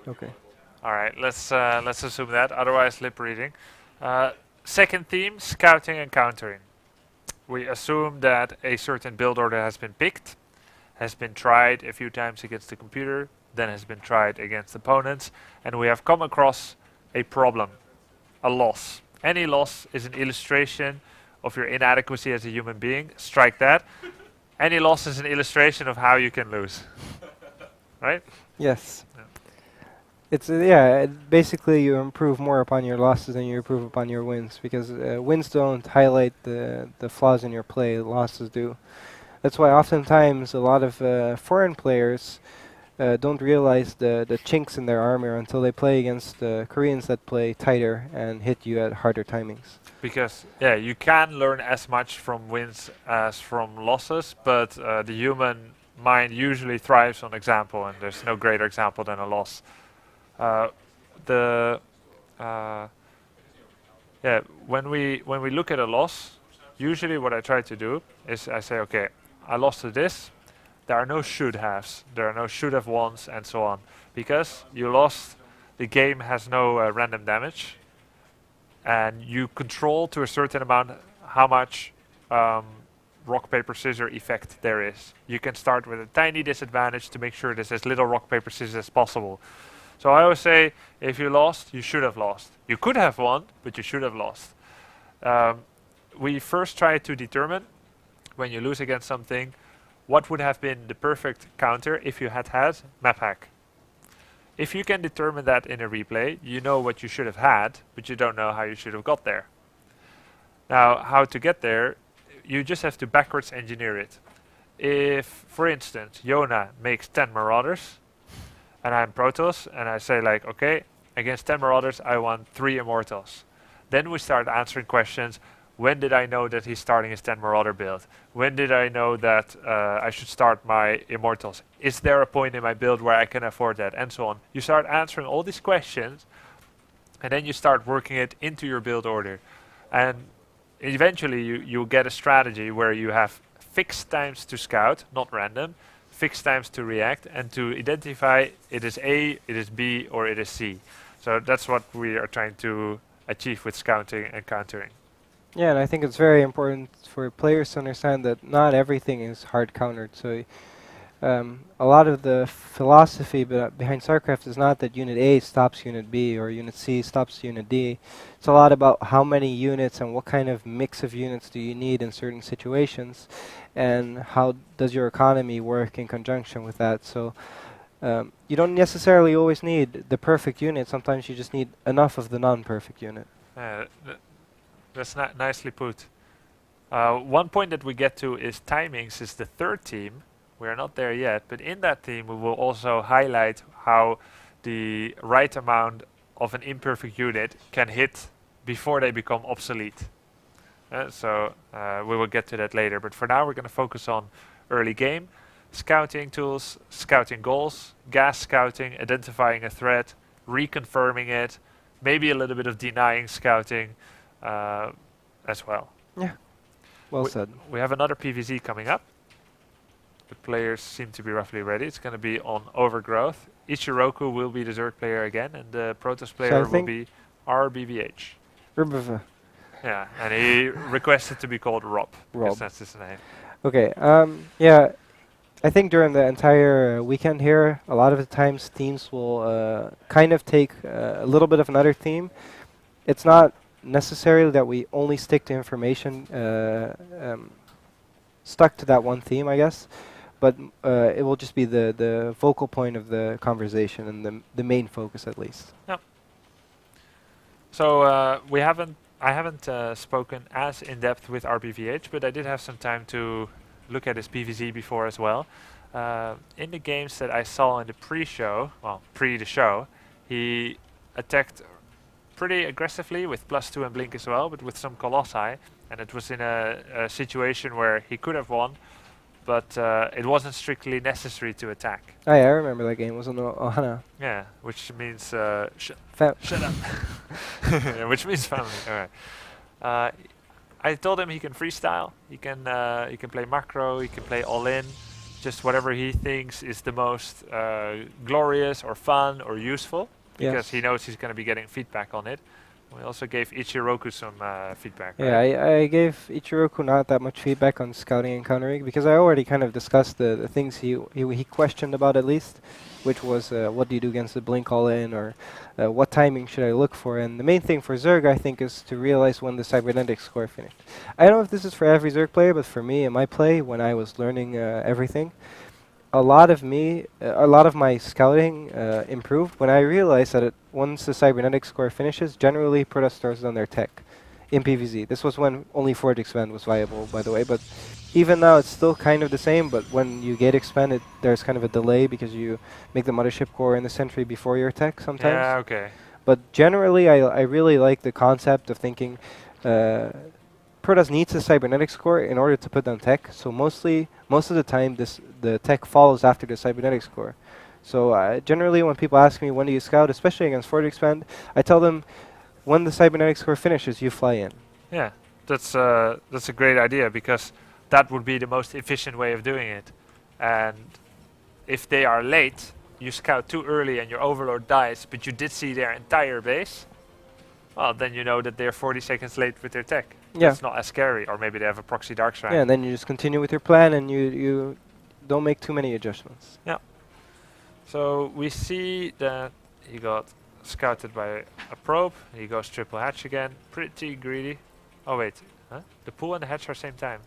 Okay. All right, let's assume that. Otherwise, lip reading. Second theme: scouting and countering. We assume that a certain build order has been picked, has been tried a few times against the computer, then has been tried against opponents, and we have come across a problem, a loss. Any loss is an illustration of your inadequacy as a human being. Strike that. Any loss is an illustration of how you can lose. Right? Yes. Yeah. It's yeah. Basically, you improve more upon your losses than you improve upon your wins because wins don't highlight the flaws in your play. Losses do. That's why oftentimes a lot of foreign players don't realize the chinks in their armor until they play against Koreans that play tighter and hit you at harder timings. Because yeah, you can learn as much from wins as from losses, but the human mind usually thrives on example, and there's no greater example than a loss. Uh, the yeah, when we look at a loss, usually what I try to do is I say, okay, I lost to this. There are no should haves. There are no should have ones and so on, because you lost. The game has no random damage, and you control to a certain amount how much rock paper scissors effect there is. You can start with a tiny disadvantage to make sure there's as little rock paper scissors as possible. So I always say, if you lost, you should have lost. You could have won, but you should have lost. We first try to determine, when you lose against something, what would have been the perfect counter if you had had map hack. If you can determine that in a replay, you know what you should have had, but you don't know how you should have got there. Now, how to get there, you just have to backwards engineer it. If, for instance, Yona makes 10 Marauders, and I'm Protoss, and I say like, okay, against 10 Marauders, I want 3 Immortals. Then we start answering questions. When did I know that he's starting his 10 Marauder build? When did I know that I should start my Immortals? Is there a point in my build where I can afford that? And so on. You start answering all these questions, and then you start working it into your build order. And eventually you'll get a strategy where you have fixed times to scout, not random, fixed times to react, and to identify it is A, it is B, or it is C. So that's what we are trying to achieve with scouting and countering. Yeah, and I think it's very important for players to understand that not everything is hard countered. So a lot of the philosophy behind StarCraft is not that Unit A stops Unit B or Unit C stops Unit D. It's a lot about how many units and what kind of mix of units do you need in certain situations, and how does your economy work in conjunction with that. So you don't necessarily always need the perfect unit. Sometimes you just need enough of the non-perfect unit. That's nicely put. One point that we get to is timings is the third theme. We are not there yet, but in that theme we will also highlight how the right amount of an imperfect unit can hit before they become obsolete. So we will get to that later, but for now we're going to focus on early game, scouting tools, scouting goals, gas scouting, identifying a threat, reconfirming it, maybe a little bit of denying scouting, as well. Yeah, well said. We have another PVZ coming up. The players seem to be roughly ready. It's going to be on Overgrowth. Ichiroku will be the Zerg player again, and the Protoss player will be RBVH. Rubbava. Yeah, and he requested to be called Rob. Rob. That's his name. Okay. Yeah, I think during the entire weekend here, a lot of the times teams will kind of take a little bit of another theme. It's not necessarily that we only stick to information stuck to that one theme, I guess, but it will just be the focal point of the conversation and the main focus at least. Yep. So I haven't spoken as in depth with RBVH, but I did have some time to look at his PVZ before as well. In the games that I saw in the pre-show, well, pre the show, he attacked pretty aggressively with +2 and blink as well, but with some Colossi, and it was in a situation where he could have won, but it wasn't strictly necessary to attack. Oh, yeah, I remember that game. It was on Ohana. Yeah, which means shut up. Which means family. All right. I told him he can freestyle. He can play macro. He can play all in. just whatever he thinks is the most glorious or fun or useful, because he Yes. knows he's going to be getting feedback on it. We also gave Ichiroku some feedback, Yeah, right? I gave Ichiroku not that much feedback on scouting and countering because I already kind of discussed the things he questioned about at least, which was what do you do against the blink all in, or what timing should I look for. And the main thing for Zerg, I think, is to realize when the cybernetic score finished. I don't know if this is for every Zerg player, but for me in my play when I was learning everything, a lot of my scouting improved when I realized that once the cybernetic score finishes, generally Protoss stores on their tech in PvZ. This was when only Forge Expand was viable, by the way, but even now it's still kind of the same, but when you gate expand, there's kind of a delay because you make the mothership core in the sentry before your tech sometimes. Yeah, okay. But generally, I really like the concept of thinking Protoss needs a cybernetic score in order to put down tech. So most of the time, the tech follows after the cybernetic score. So generally, when people ask me when do you scout, especially against Forge Expand, I tell them when the cybernetic score finishes, you fly in. Yeah, that's a great idea, because that would be the most efficient way of doing it. And if they are late, you scout too early and your overlord dies, but you did see their entire base, well, then you know that they're 40 seconds late with their tech. Yeah. That's not as scary. Or maybe they have a proxy dark shrine. Yeah, and then you just continue with your plan, and you don't make too many adjustments. So we see that he got scouted by a probe. He goes triple hatch again. Pretty greedy. Oh wait, huh? The pool and the hatch are same time.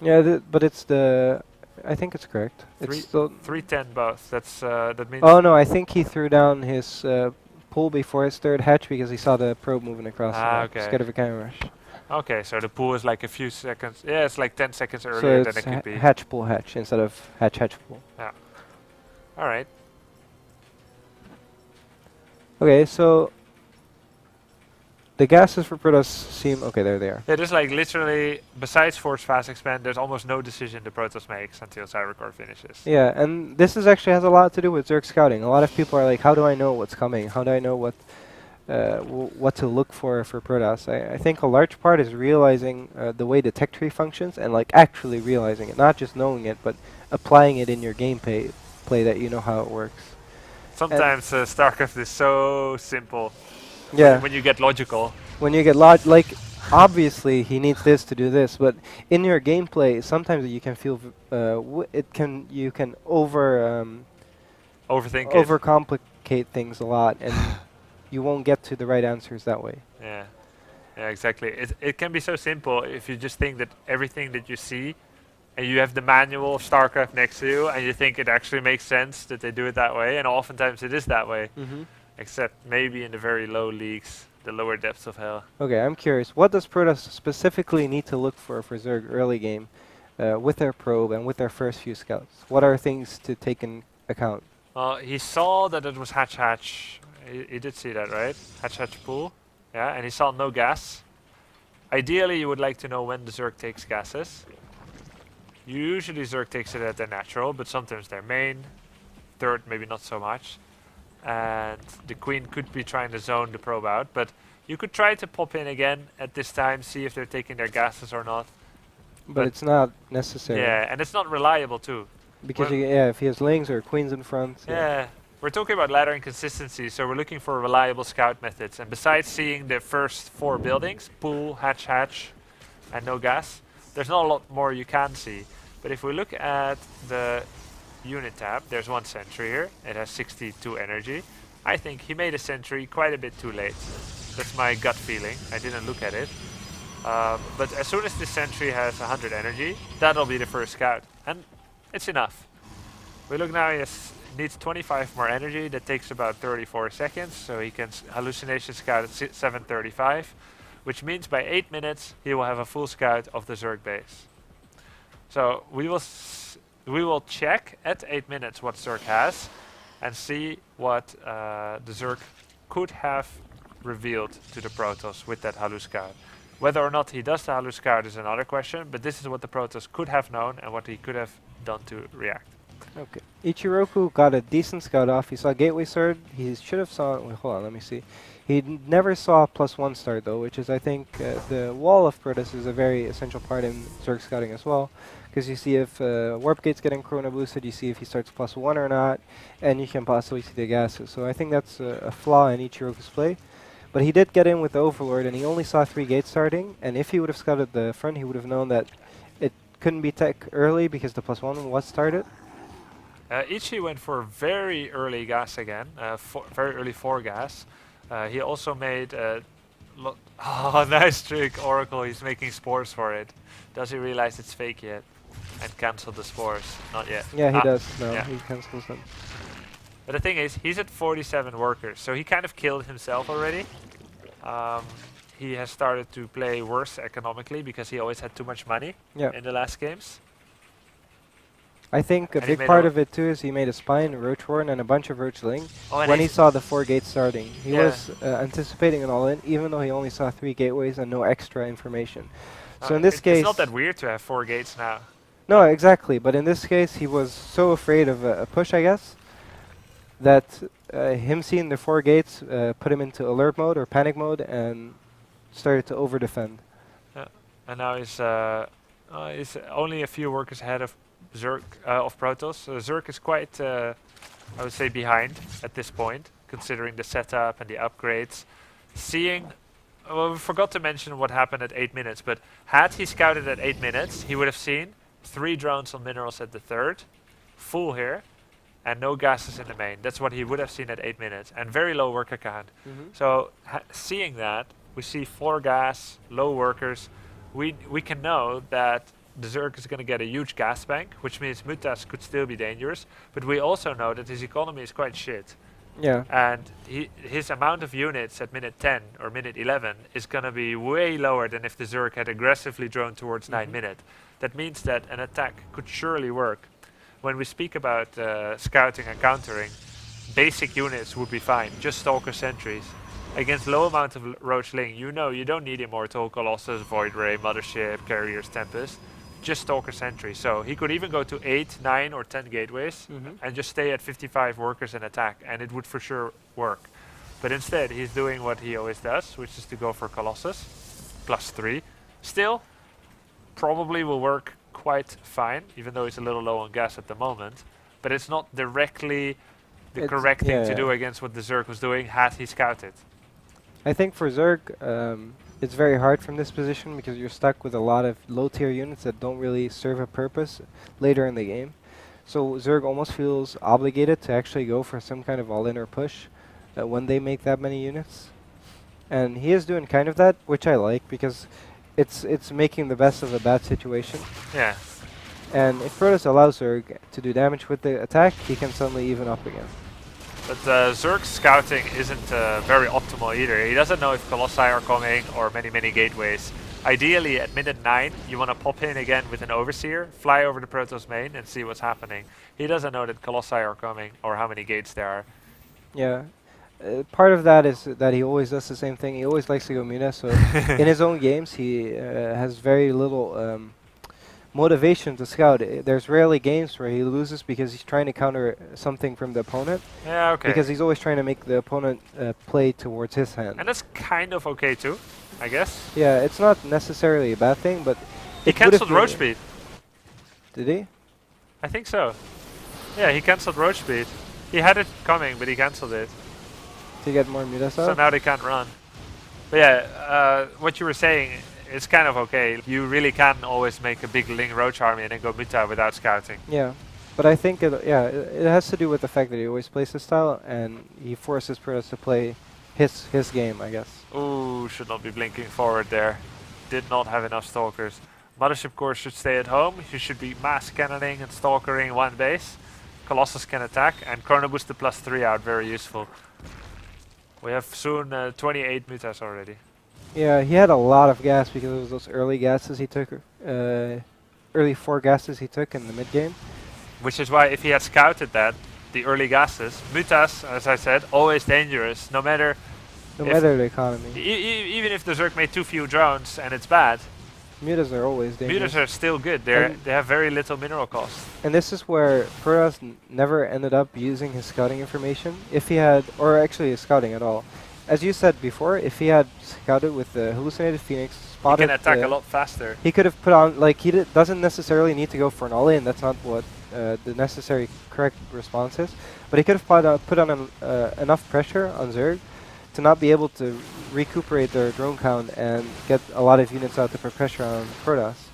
Yeah, but it's the. I think it's correct. It's still 310 both. That's that means. Oh no, I think he threw down his pull before his third hatch because he saw the probe moving across the map. Okay. Scared of a camera rush. Okay, so the pool is like a few seconds. Yeah, it's like 10 seconds So earlier than it's it could be. hatch pull hatch instead of hatch pull. All right. Okay, so the gases for Protoss seem okay. There they are. Yeah, there's like literally, besides Force Fast Expand, there's almost no decision the Protoss makes until Cybercore finishes. Yeah, and this is actually has a lot to do with Zerg scouting. A lot of people are like, how do I know what's coming? How do I know what to look for Protoss? I think a large part is realizing the way the tech tree functions and like actually realizing it, not just knowing it, but applying it in your gameplay that you know how it works. Sometimes StarCraft is so simple. Yeah. When you get logical. When you get like, obviously he needs this to do this, but in your gameplay, sometimes you can feel you can overcomplicate things a lot, and you won't get to the right answers that way. Yeah, exactly. It can be so simple if you just think that everything that you see, and you have the manual of StarCraft next to you, and you think it actually makes sense that they do it that way, and oftentimes it is that way. Except maybe in the very low leagues, the lower depths of hell. Okay, I'm curious. What does Protoss specifically need to look for Zerg early game with their probe and with their first few scouts? What are things to take in account? He saw that it was hatch. He did see that, right? Hatch pool. Yeah, and he saw no gas. Ideally, you would like to know when the Zerg takes gases. Usually Zerg takes it at their natural, but sometimes their main. Third, maybe not so much. And the queen could be trying to zone the probe out, but you could try to pop in again at this time, see if they're taking their gases or not. But it's not necessary. Yeah, and it's not reliable too. Because if he has lings or queens in front. Yeah, we're talking about ladder inconsistency, so we're looking for reliable scout methods. And besides seeing the first 4 buildings, pool, hatch, and no gas, there's not a lot more you can see. But if we look at the unit tab, there's one sentry here. It has 62 energy. I think he made a sentry quite a bit too late. That's my gut feeling. I didn't look at it. But as soon as this sentry has 100 energy, that'll be the first scout. And it's enough. We look now, he needs 25 more energy. That takes about 34 seconds. So he can hallucination scout at 7:35. Which means by 8 minutes, he will have a full scout of the Zerg base. So we will check at 8 minutes what Zerg has and see what the Zerg could have revealed to the Protoss with that Halu Scout. Whether or not he does the Halu Scout is another question, but this is what the Protoss could have known and what he could have done to react. Okay. Ichiroku got a decent scout off. He saw Gateway start. He should have saw. Wait, hold on, let me see. He never saw +1 start though, which is I think the wall of Protoss is a very essential part in Zerg scouting as well, because you see if Warp Gate's getting Chrono boosted, you see if he starts +1 or not, and you can possibly see the gases. So I think that's a flaw in Ichiroku's play. But he did get in with the Overlord, and he only saw 3 gates starting. And if he would have scouted the front, he would have known that it couldn't be tech early because the +1 was started. Ichi went for very early gas again, very early 4 gas. He also made oh, nice trick, Oracle. He's making spores for it. Does he realize it's fake yet? And cancel the spores? Not yet. Yeah, he does. No, yeah. he cancels them. But the thing is, he's at 47 workers, so he kind of killed himself already. He has started to play worse economically because he always had too much money in the last games. I think a big part of it too is he made a Spine, Roach Warren, and a bunch of Roach Ling when he saw the 4 gates starting. He was anticipating an all-in, even though he only saw 3 gateways and no extra information. So in this case, it's not that weird to have 4 gates now. No, exactly. But in this case, he was so afraid of a push, I guess, that him seeing the 4 gates put him into alert mode or panic mode and started to over-defend. And now he's only a few workers ahead of Zerg of Protoss. Zerg is quite, I would say, behind at this point, considering the setup and the upgrades. Well, we forgot to mention what happened at 8 minutes, but had he scouted at 8 minutes, he would have seen 3 drones on minerals at the 3rd, full here, and no gases in the main. That's what he would have seen at 8 minutes, and very low worker count. So seeing that, we see 4 gas, low workers. We can know that the Zerg is going to get a huge gas bank, which means Mutas could still be dangerous, but we also know that his economy is quite shit. Yeah. And his amount of units at minute 10 or minute 11 is going to be way lower than if the Zerg had aggressively drawn towards 9 minutes. That means that an attack could surely work. When we speak about scouting and countering, basic units would be fine, just Stalker sentries. Against low amount of Roach Ling, you know you don't need Immortal, Colossus, Void Ray, Mothership, Carriers, Tempest. Just Stalker sentry. So he could even go to 8, 9 or 10 gateways and just stay at 55 workers and attack, and it would for sure work. But instead he's doing what he always does, which is to go for Colossus +3. Still probably will work quite fine, even though he's a little low on gas at the moment, but it's not directly the correct thing to do against what the Zerg was doing had he scouted. I think for Zerg, it's very hard from this position because you're stuck with a lot of low-tier units that don't really serve a purpose later in the game. So Zerg almost feels obligated to actually go for some kind of all-in or push when they make that many units. And he is doing kind of that, which I like because it's making the best of a bad situation. Yeah. And if Protoss allows Zerg to do damage with the attack, he can suddenly even up again. But Zerg's scouting isn't very optimal either. He doesn't know if Colossi are coming or many gateways. Ideally, at minute 9, you want to pop in again with an Overseer, fly over the Protoss main and see what's happening. He doesn't know that Colossi are coming or how many gates there are. Yeah. Part of that is that he always does the same thing. He always likes to go Muta, so in his own games he has very little motivation to scout. There's rarely games where he loses because he's trying to counter something from the opponent. Yeah, okay. Because he's always trying to make the opponent play towards his hand. And that's kind of okay too, I guess. Yeah, it's not necessarily a bad thing, but he cancelled Roach Speed. Did he? I think so. Yeah, he cancelled Roach Speed. He had it coming, but he cancelled it. To get more Mutas out? So now they can't run. But yeah, what you were saying, it's kind of okay. You really can always make a big Ling Roach army and then go Muta without scouting. Yeah, but I think it has to do with the fact that he always plays his style and he forces Protoss to play his game, I guess. Ooh, should not be blinking forward there. Did not have enough stalkers. Mothership core should stay at home. You should be mass cannoning and stalkering one base. Colossus can attack and Chrono boost the +3 out, very useful. We have soon 28 Mutas already. Yeah, he had a lot of gas because of those early gases he took, early 4 gases he took in the mid game. Which is why if he had scouted that, the early gases, Mutas, as I said, always dangerous, no matter the economy. Even if the Zerg made too few drones and it's bad, Mutas are always dangerous. Mutas are still good. And- They have very little mineral cost. And this is where Protoss never ended up using his scouting information. If he had, or actually his scouting at all. As you said before, if he had scouted with the hallucinated Phoenix, He spotted can attack the- a lot faster. he could have put on, like, he doesn't necessarily need to go for an all-in, that's not what the necessary correct response is. But he could have put on enough pressure on Zerg to not be able to recuperate their drone count and get a lot of units out to put pressure on Protoss.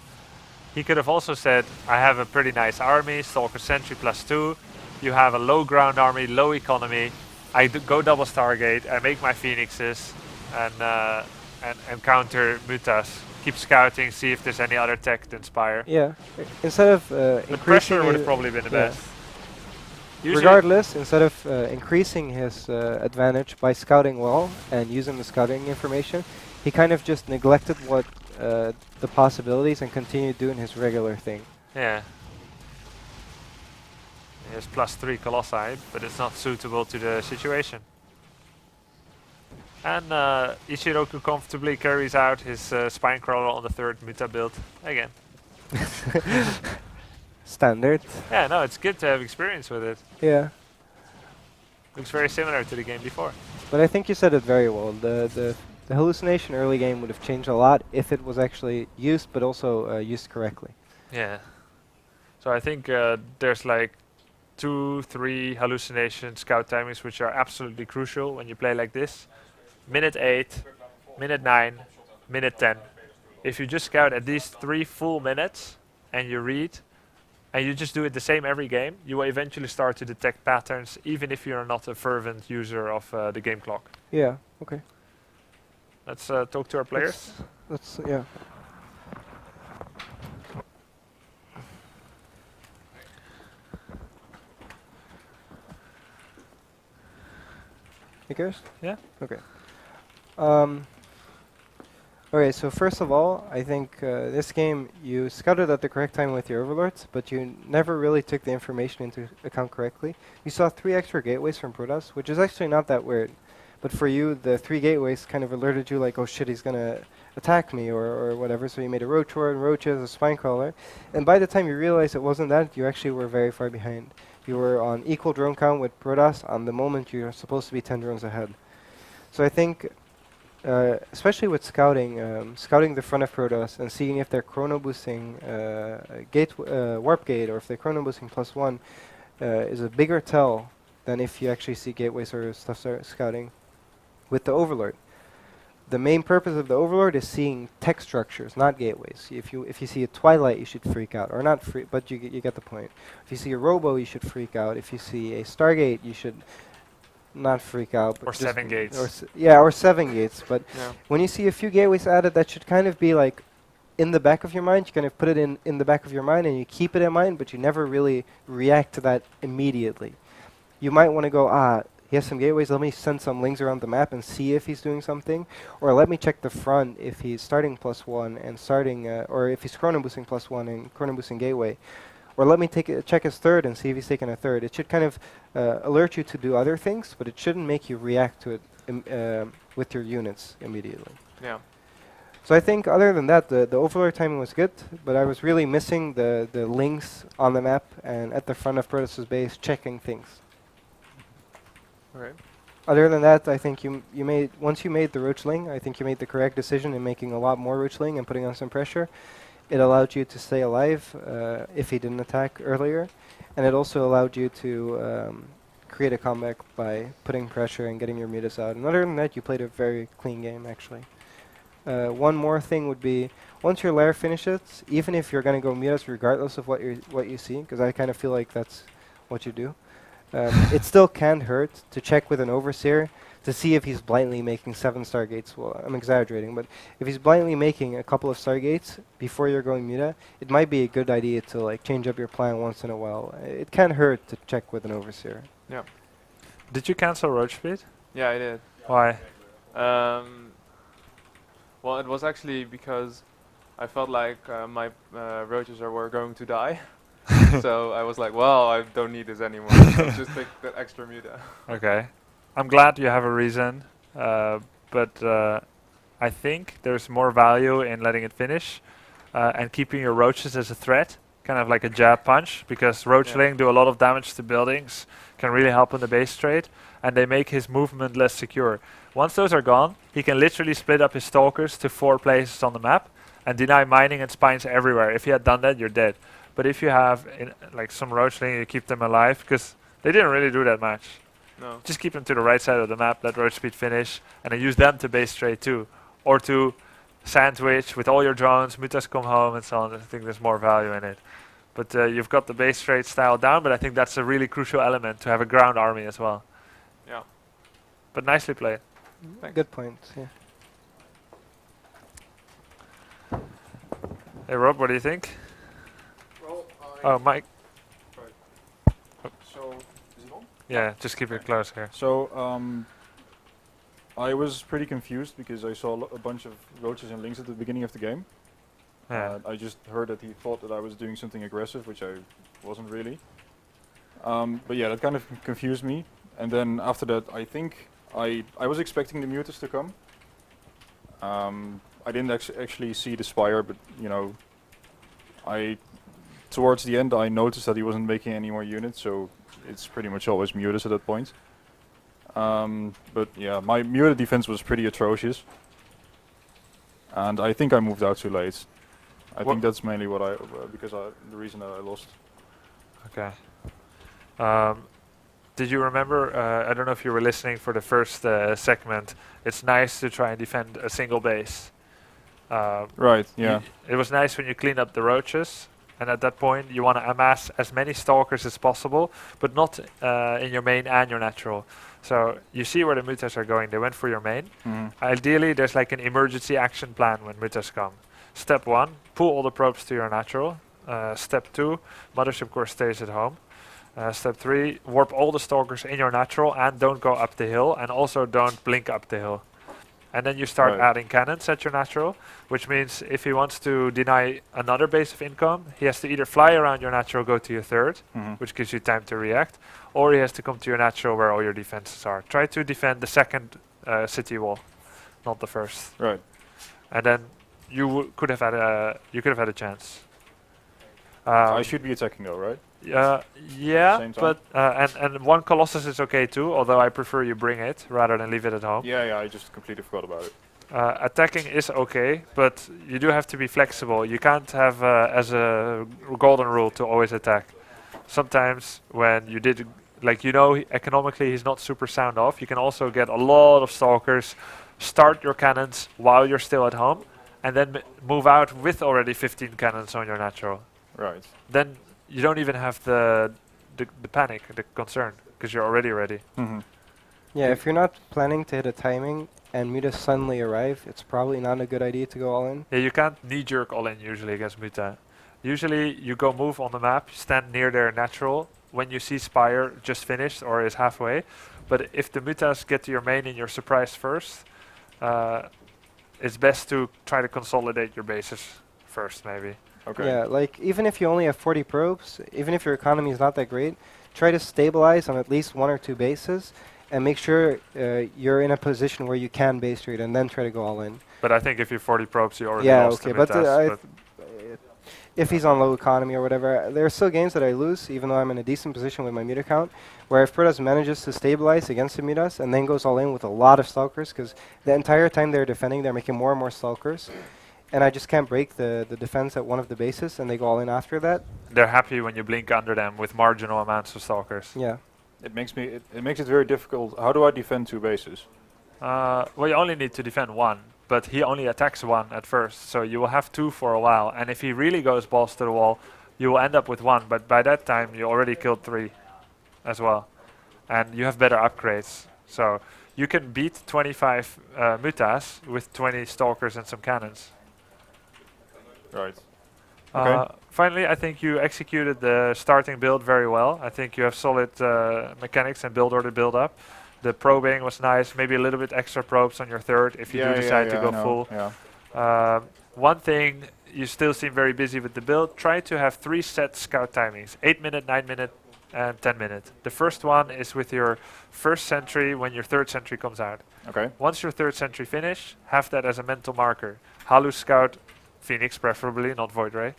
He could have also said, I have a pretty nice army, Stalker Sentry +2. You have a low ground army, low economy. I go double Stargate, I make my Phoenixes, and counter Mutas. Keep scouting, see if there's any other tech to inspire. Yeah, instead of The increasing pressure would have his- probably been the yeah. best. Usually Regardless, instead of increasing his advantage by scouting well and using the scouting information, he kind of just neglected what the possibilities and continued doing his regular thing. yeah. He has +3 Colossi, but it's not suitable to the situation. And Ishiroku comfortably carries out his Spine Crawler on the 3rd Muta build again. Standard. Yeah, no, it's good to have experience with it. Yeah, Looks very similar to the game before. but I think you said it very well. The hallucination early game would have changed a lot if it was actually used, but also used correctly. Yeah. So I think there's like 2-3 hallucination scout timings which are absolutely crucial when you play like this. Minute 8, minute 9, minute 10. If you just scout at least 3 full minutes and you read, and you just do it the same every game, you will eventually start to detect patterns, even if you're not a fervent user of the game clock. Yeah. Okay. Let's talk to our players. That's yeah. You guys? Yeah. Okay. Okay, so first of all, I think this game you scouted at the correct time with your overlords, but you never really took the information into account correctly. You saw 3 extra gateways from Protoss, which is actually not that weird. But for you, the 3 gateways kind of alerted you like, oh shit, he's gonna attack me or whatever, so you made a roach horde, roaches, a spine crawler. And by the time you realized it wasn't that, you actually were very far behind. You were on equal drone count with Protoss on the moment you're supposed to be 10 drones ahead. So I think especially with scouting, scouting the front of Protoss and seeing if they're chrono boosting warp gate or if they're chrono boosting +1 is a bigger tell than if you actually see gateways or stuff scouting with the Overlord. The main purpose of the Overlord is seeing tech structures, not gateways. If you see a Twilight, you should freak out, or not freak, but you get the point. If you see a Robo, you should freak out. If you see a Stargate, you should not freak out. But Or 7 gates. Or 7 gates. But Yeah. when you see a few gateways added, that should kind of be like in the back of your mind. You kind of put it in the back of your mind, and you keep it in mind, but you never really react to that immediately. You might want to go, he has some gateways, let me send some links around the map and see if he's doing something. Or let me check the front if he's starting +1 and starting, or if he's chrono boosting +1 and chrono boosting gateway. Or let me check his third and see if he's taking a third. It should kind of alert you to do other things, but it shouldn't make you react to it with your units immediately. Yeah. So I think other than that, the Overlord timing was good, but I was really missing the links on the map and at the front of Protoss's base checking things. Okay. Other than that, I think once you made the Roachling, I think you made the correct decision in making a lot more Roachling and putting on some pressure. It allowed you to stay alive if he didn't attack earlier, and it also allowed you to create a comeback by putting pressure and getting your mutas out. And other than that, you played a very clean game, actually. One more thing would be, once your lair finishes, even if you're going to go mutas regardless of what you see, because I kind of feel like that's what you do, it still can't hurt to check with an Overseer to see if he's blindly making 7 Stargates. Well, I'm exaggerating, but if he's blindly making a couple of Stargates before you're going muta, it might be a good idea to like change up your plan once in a while. It can't hurt to check with an Overseer. Yeah. Did you cancel Roach Speed? Yeah, I did. Why? Well, it was actually because I felt like my roaches were going to die. So I was like, well, I don't need this anymore. Let's just take that extra muta. Okay. I'm glad you have a reason, but I think there's more value in letting it finish. and keeping your roaches as a threat, kind of like a jab punch, because roachling do a lot of damage to buildings, can really help in the base trade, and they make his movement less secure. Once those are gone, he can literally split up his stalkers to 4 places on the map and deny mining and spines everywhere. If you had done that, you're dead. But if you have like some roachling, you keep them alive, because they didn't really do that much. No. Just keep them to the right side of the map, let roach speed finish, and then use them to base trade too. Or to sandwich with all your drones, mutas come home and so on. I think there's more value in it. But you've got the base trade style down, but I think that's a really crucial element to have a ground army as well. Yeah. But nicely played. Thanks. Good point. Yeah. Hey Rob, what do you think? Well, Oh, Mike. so is it on? Yeah, just keep it close here. So I was pretty confused because I saw a bunch of roaches and lynx at the beginning of the game. Yeah. I just heard that he thought that I was doing something aggressive, which I wasn't really. But yeah, that kind of confused me. And then after that, I think I was expecting the mutas to come. I didn't actually see the spire, but you know, towards the end I noticed that he wasn't making any more units, so it's pretty much always mutas at that point. But yeah, my muted defense was pretty atrocious, and I think I moved out too late. I think that's mainly what the reason that I lost. Okay. Did you remember, I don't know if you were listening for the first segment, it's nice to try and defend a single base. Right, yeah. It was nice when you clean up the roaches, and at that point you want to amass as many stalkers as possible, but not in your main and your natural. So you see where the mutas are going, they went for your main. Ideally there's like an emergency action plan when mutas come. Step 1, pull all the probes to your natural. Step 2, mothership core stays at home. Step 3, warp all the stalkers in your natural and don't go up the hill, and also don't blink up the hill. And then you start adding cannons at your natural, which means if he wants to deny another base of income, he has to either fly around your natural, go to your third, which gives you time to react, or he has to come to your natural where all your defenses are. Try to defend the second city wall, not the first. Right. And then you could have had a chance. I should be attacking though, right? Yeah, Same time? but and one Colossus is okay too, although I prefer you bring it rather than leave it at home. Yeah, I just completely forgot about it. Attacking is okay, but you do have to be flexible. You can't have as a golden rule to always attack. Sometimes when you did, like economically he's not super sound off, you can also get a lot of stalkers, start your cannons while you're still at home, and then move out with already 15 cannons on your natural. Right. Then you don't even have the panic, the concern, because you're already ready. Yeah, if you're not planning to hit a timing and mutas suddenly arrive, it's probably not a good idea to go all in. Yeah, you can't knee-jerk all in usually against muta. Usually you go move on the map, stand near their natural. When you see Spire just finished or is halfway. But if the mutas get to your main and you're surprised first, it's best to try to consolidate your bases first, maybe. Okay. Yeah, like even if you only have 40 probes, even if your economy is not that great, try to stabilize on at least 1 or 2 bases and make sure you're in a position where you can base trade and then try to go all in. But I think if you're 40 probes, you already Yeah, lost okay, the but mutas. if he's on low economy or whatever, there are still games that I lose, even though I'm in a decent position with my muta count, where if Protoss manages to stabilize against the mutas and then goes all in with a lot of stalkers, because the entire time they're defending, they're making more and more stalkers, and I just can't break the defense at one of the bases, and they go all in after that. They're happy when you blink under them with marginal amounts of stalkers. Yeah. It makes it very difficult. How do I defend 2 bases? Well, you only need to defend 1, but he only attacks 1 at first, so you will have 2 for a while. And if he really goes balls to the wall, you will end up with 1, but by that time you already killed 3 as well. And you have better upgrades. So you can beat 25 mutas with 20 stalkers and some cannons. Right. Okay. Finally, I think you executed the starting build very well. I think you have solid mechanics and build order build up. The probing was nice, maybe a little bit extra probes on your third if you do decide to go full. Yeah. One thing, you still seem very busy with the build. Try to have 3 set scout timings, 8 minute, 9 minute, and 10 minute. The first one is with your first sentry when your third sentry comes out. Okay. Once your third sentry finish, have that as a mental marker. Halu scout Phoenix preferably, not Void Ray,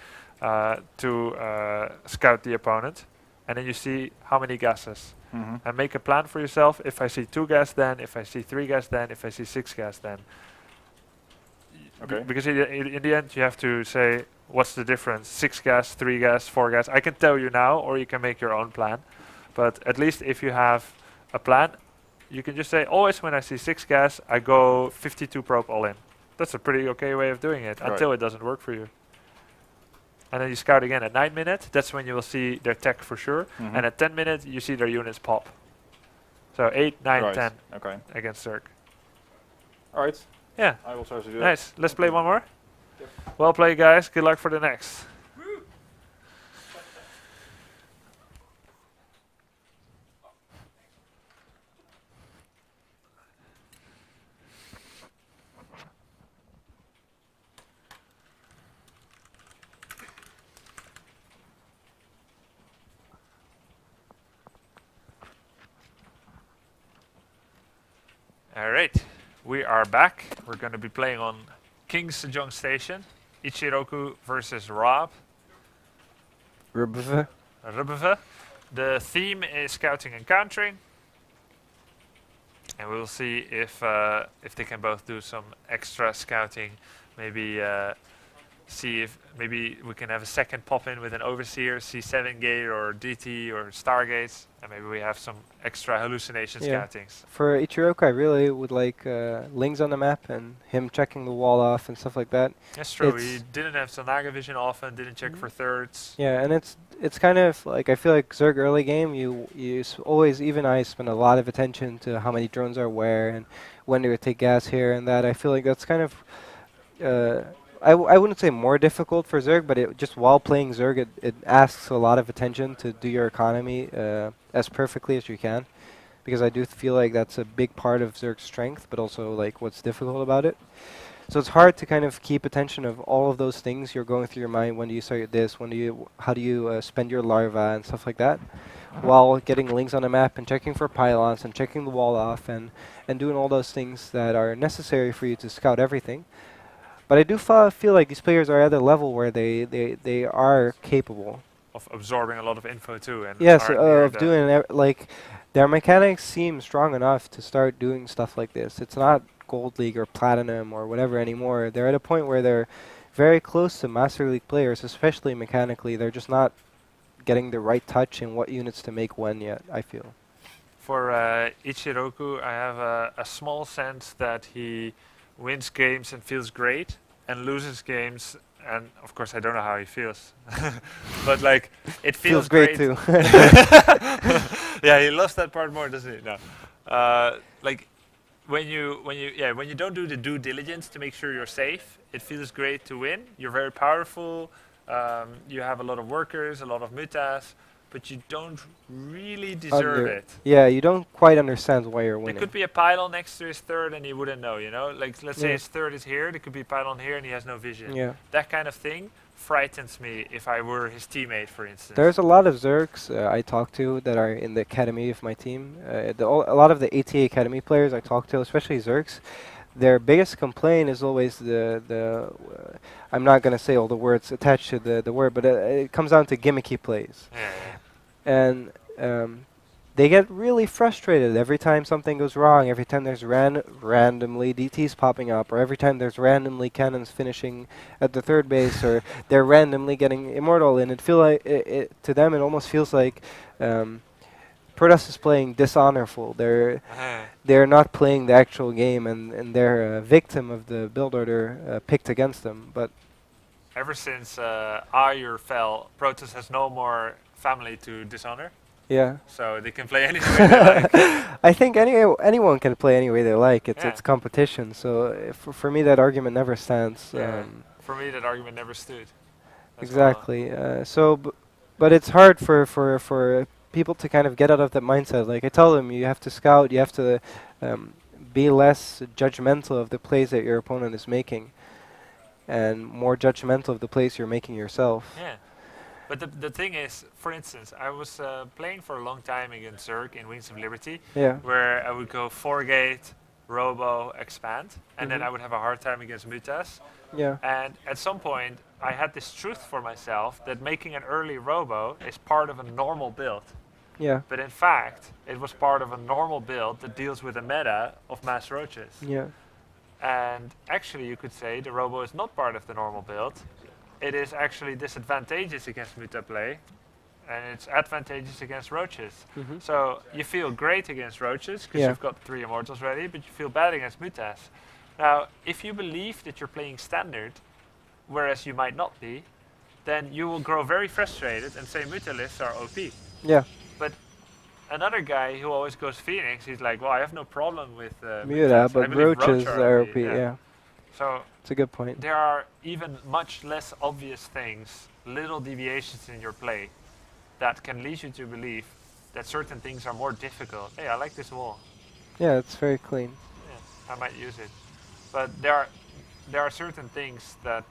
to scout the opponent, and then you see how many gases, and make a plan for yourself. If I see 2 gas, then if I see 3 gas, then if I see 6 gas, then. Okay. Because in the end, you have to say what's the difference: 6 gas, 3 gas, 4 gas. I can tell you now, or you can make your own plan. But at least if you have a plan, you can just say always when I see 6 gas, I go 52 probe all in. That's a pretty okay way of doing it until it doesn't work for you. And then you scout again at 9 minutes. That's when you will see their tech for sure. And at 10 minutes, you see their units pop. So 8, 9, 10 against Zerg. All right. Yeah. I will try to do that. Nice. Let's play one more. Yep. Well played, guys. Good luck for the next. All right. We are back. We're going to be playing on King's Sejong Station. Ichiroku versus Rob. Rubve. Rubve. The theme is scouting and countering. And we'll see if they can both do some extra scouting. Maybe see if maybe we can have a second pop in with an overseer, C7 gate or DT or Stargates, and maybe we have some extra hallucination scoutings. For Ichiroku, I really would like Lings on the map and him checking the wall off and stuff like that. That's true. He didn't have Sonaga vision often, didn't check for thirds. Yeah, and it's kind of like, I feel like Zerg early game, you always, even I spend a lot of attention to how many drones are where and when do we take gas here and that. I feel like that's kind of I wouldn't say more difficult for Zerg, but just while playing Zerg, it asks a lot of attention to do your economy as perfectly as you can, because I do feel like that's a big part of Zerg's strength, but also like what's difficult about it. So it's hard to kind of keep attention of all of those things you're going through your mind. When do you start this? How do you spend your larva and stuff like that, while getting links on the map and checking for pylons and checking the wall off and doing all those things that are necessary for you to scout everything. But I do feel like these players are at a level where they are capable of absorbing a lot of info too. And yes, of doing like their mechanics seem strong enough to start doing stuff like this. It's not Gold League or Platinum or whatever anymore. They're at a point where they're very close to Master League players, especially mechanically. They're just not getting the right touch in what units to make when yet, I feel. For Ichiroku, I have a small sense that he wins games and feels great, and loses games, and of course I don't know how he feels, but like it feels great too. Yeah, he loves that part more, doesn't he? No, like when you don't do the due diligence to make sure you're safe, it feels great to win. You're very powerful. You have a lot of workers, a lot of mutas, but you don't really deserve it. Yeah, you don't quite understand why you're winning. There could be a pylon next to his third and he wouldn't know, you know? Like, let's say his third is here, there could be a pylon here and he has no vision. Yeah. That kind of thing frightens me if I were his teammate, for instance. There's a lot of Zergs I talk to that are in the academy of my team. A lot of the ATA academy players I talk to, especially Zergs, their biggest complaint is always I'm not going to say all the words attached to the word, but it comes down to gimmicky plays. Yeah. And they get really frustrated every time something goes wrong, every time there's randomly DTs popping up, or every time there's randomly cannons finishing at the third base, or they're randomly getting immortal, and to them it almost feels like Protoss is playing dishonorful. They're not playing the actual game, and they're a victim of the build order picked against them. But ever since Ayur fell, Protoss has no more family to dishonor. Yeah. So they can play any way they like. I think anyone can play any way they like. It's competition. So for me, that argument never stands. Yeah. For me, that argument never stood. Exactly. But it's hard for people to kind of get out of that mindset. Like I tell them, you have to scout. You have to be less judgmental of the plays that your opponent is making, and more judgmental of the plays you're making yourself. Yeah. But the thing is, for instance, I was playing for a long time against Zerg in Wings of Liberty, where I would go 4-gate, Robo, expand, and then I would have a hard time against Mutas. Yeah. And at some point, I had this truth for myself that making an early robo is part of a normal build. Yeah. But in fact, it was part of a normal build that deals with a meta of mass roaches. Yeah. And actually, you could say the robo is not part of the normal build. It is actually disadvantageous against muta play, and it's advantageous against roaches. Mm-hmm. So you feel great against roaches because Yeah. you've got 3 immortals ready, but you feel bad against mutas. Now, if you believe that you're playing standard, whereas you might not be, then you will grow very frustrated and say mutalisks are OP. Yeah. But another guy who always goes Phoenix, he's like, well, I have no problem with Muta, mutas. I but believe roach roaches are OP. OP, Yeah. So It's a good point. there are even much less obvious things, little deviations in your play, that can lead you to believe that certain things are more difficult. Hey, I like this wall. Yeah, it's very clean. Yeah, I might use it. But there are certain things that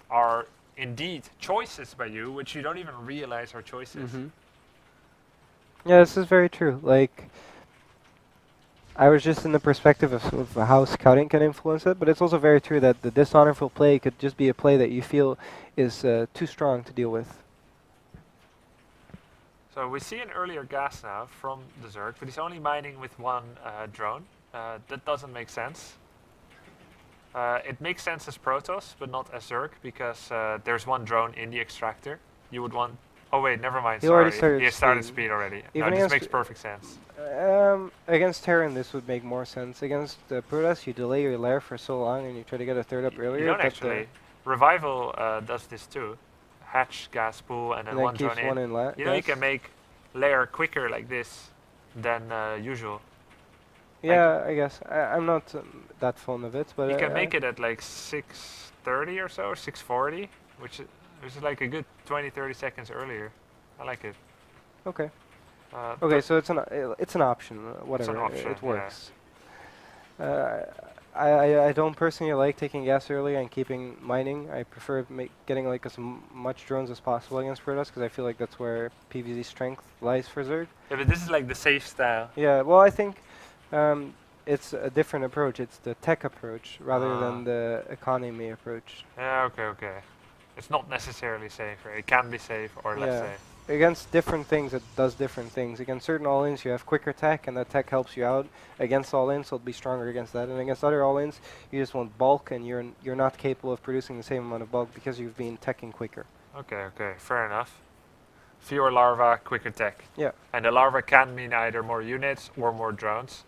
are indeed choices by you, which you don't even realize are choices. Mm-hmm. Yeah, this is very true. Like, I was just in the perspective of sort of how scouting can influence it, but it's also very true that the dishonorful play could just be a play that you feel is too strong to deal with. So we see an earlier gas now from the Zerg, but he's only mining with 1 drone. That doesn't make sense. It makes sense as Protoss, but not as Zerg, because there's 1 drone in the extractor. You would want... Oh wait, never mind, He sorry. already started He started speed. speed already. Even No, this against makes perfect sense. Against Terran, this would make more sense. Against Protoss, you delay your lair for so long and you try to get a third up earlier. You don't but, actually. Revival does this too. Hatch, gas pool, and then and then 1 drone keeps in. one in You know, you can make layer quicker like this than usual. Yeah, I guess. I'm not that fond of it, but You can make it at like 6:30 or so, 6:40, which is like a good 20-30 seconds earlier. I like it. Okay. But Okay, so it's an option. Whatever, option, it yeah. works. I don't personally like taking gas early and keeping mining. I prefer getting like as much drones as possible against Protoss because I feel like that's where PvZ strength lies for Zerg. Yeah, but this is like the safe style. Yeah, well, I think it's a different approach. It's the tech approach rather Ah. than the economy approach. Yeah, okay. It's not necessarily safer. It can be safe or less Yeah. safe. Against different things, it does different things. Against certain all-ins, you have quicker tech, and that tech helps you out. Against all-ins, so it'll be stronger against that. And against other all-ins, you just want bulk, and you're not capable of producing the same amount of bulk because you've been teching quicker. Okay, fair enough. Fewer larvae, quicker tech. Yeah. And the larva can mean either more units or more drones,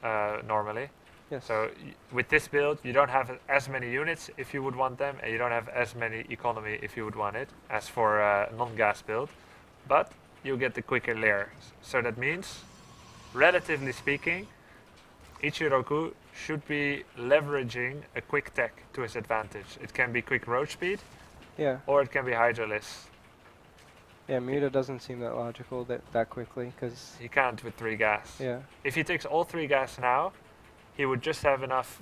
normally. Yes. So with this build, you don't have as many units if you would want them, and you don't have as many economy if you would want it, as for a non-gas build. But you get the quicker layers. So that means, relatively speaking, Ichiroku should be leveraging a quick tech to his advantage. It can be quick roach speed, Yeah. or it can be Hydralisk. Yeah, Muta doesn't seem that logical that quickly, because, He can't with 3 gas. yeah. If he takes all 3 gas now, he would just have enough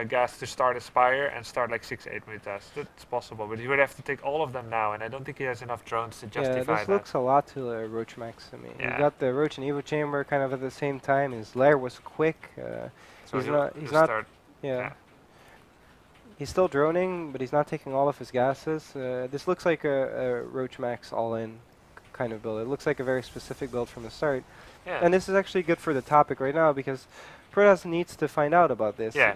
gas to start Aspire and start like 6-8 mutas. That's possible, but he would have to take all of them now, and I don't think he has enough drones to Yeah, justify this that. looks a lot to Roach Max to me. Yeah. He got the Roach and Evo chamber kind of at the same time. His lair was quick. So he's he'll not- just he's not- start. Yeah. Yeah. He's still droning, but he's not taking all of his gases. This looks like a Roach Max all-in kind of build. It looks like a very specific build from the start. Yeah. And this is actually good for the topic right now because Protoss needs to find out about this. Yeah.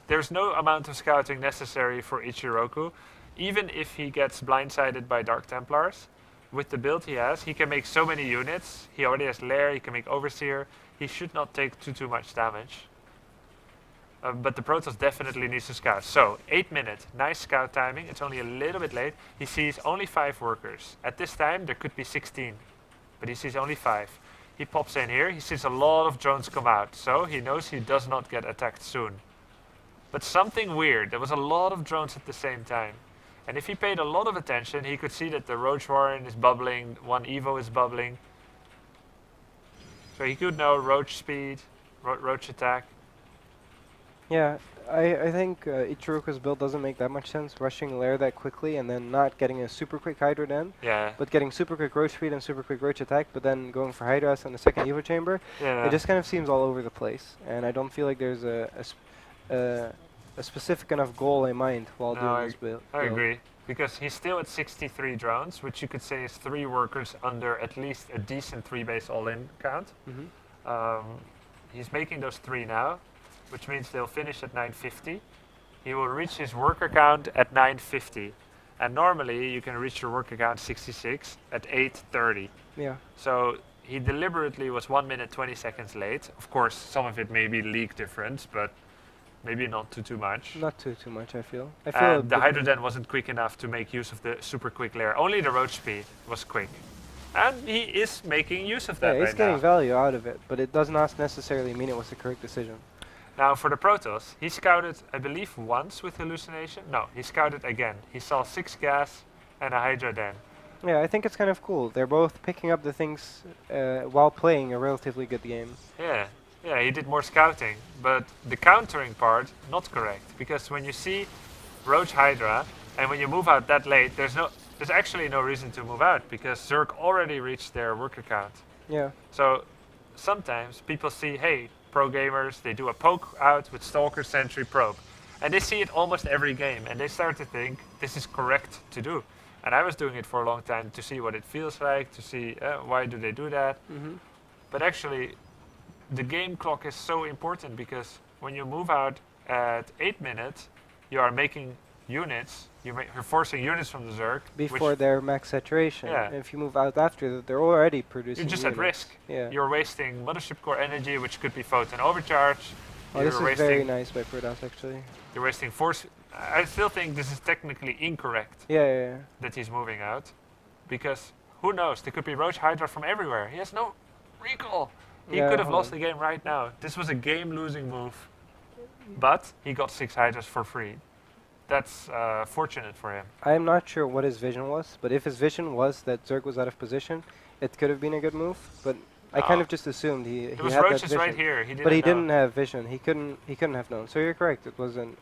There's no amount of scouting necessary for Ichiroku. Even if he gets blindsided by Dark Templars, with the build he has, he can make so many units. He already has Lair, he can make Overseer. He should not take too much damage. But the Protoss definitely needs to scout. So, 8 minutes, nice scout timing. It's only a little bit late. He sees only 5 workers. At this time, there could be 16, but he sees only 5. He pops in here, he sees a lot of drones come out, so he knows he does not get attacked soon. But something weird, there was a lot of drones at the same time. And if he paid a lot of attention, he could see that the Roach Warren is bubbling, 1 Evo is bubbling. So he could know Roach speed, Roach attack. Yeah, I think Ichiroku's build doesn't make that much sense. Rushing Lair that quickly and then not getting a super quick Hydra den, Yeah. but getting super quick Roach speed and super quick Roach attack, but then going for Hydras on the second Evo chamber. Yeah. It just kind of seems all over the place, and I don't feel like there's a specific enough goal in mind while No, doing this build. I agree. Because he's still at 63 drones, which you could say is 3 workers under at least a decent 3 base all-in count. He's making those 3 now, which means they'll finish at 950. He will reach his worker count at 950. And normally you can reach your worker count 66 at 830. Yeah. So he deliberately was 1 minute 20 seconds late. Of course, some of it may be league difference, but maybe not too much. Not too much, I feel. I feel And the Hydroden wasn't quick enough to make use of the super quick layer. Only the roach speed was quick. And he is making use of that yeah, right he's getting now. value out of it, but it does not necessarily mean it was the correct decision. Now for the Protoss, he scouted, I believe, once with hallucination. No, he scouted again. He saw 6 gas and a Hydroden. Yeah, I think it's kind of cool. They're both picking up the things while playing a relatively good game. Yeah, he did more scouting, but the countering part, not correct. Because when you see Roach Hydra, and when you move out that late, there's actually no reason to move out, because Zerg already reached their worker count. Yeah. So sometimes people see, hey, pro gamers, they do a poke out with Stalker, Sentry, Probe. And they see it almost every game, and they start to think this is correct to do. And I was doing it for a long time to see what it feels like, to see why do they do that. But actually, the game clock is so important, because when you move out at 8 minutes, you are making units, you're forcing units from the Zerg. Before their max saturation. Yeah. And if you move out after that, they're already producing you're just units. at risk. Yeah. You're wasting Mothership Core energy, which could be photon overcharge. Oh, this You're is very nice by Protoss, actually. You're wasting force. I still think this is technically incorrect Yeah. that he's moving out, because who knows? There could be Roach Hydra from everywhere. He has no recall. He Yeah, could have hold lost on. the game right now. This was a game-losing move, but he got 6 Hydras for free. That's fortunate for him. I am not sure what his vision was, but if his vision was that Zerg was out of position, it could have been a good move. But I kind No. of just assumed he It was had that Roaches vision. right here. He didn't But he know. didn't have vision. He couldn't have known. So you're correct. It wasn't.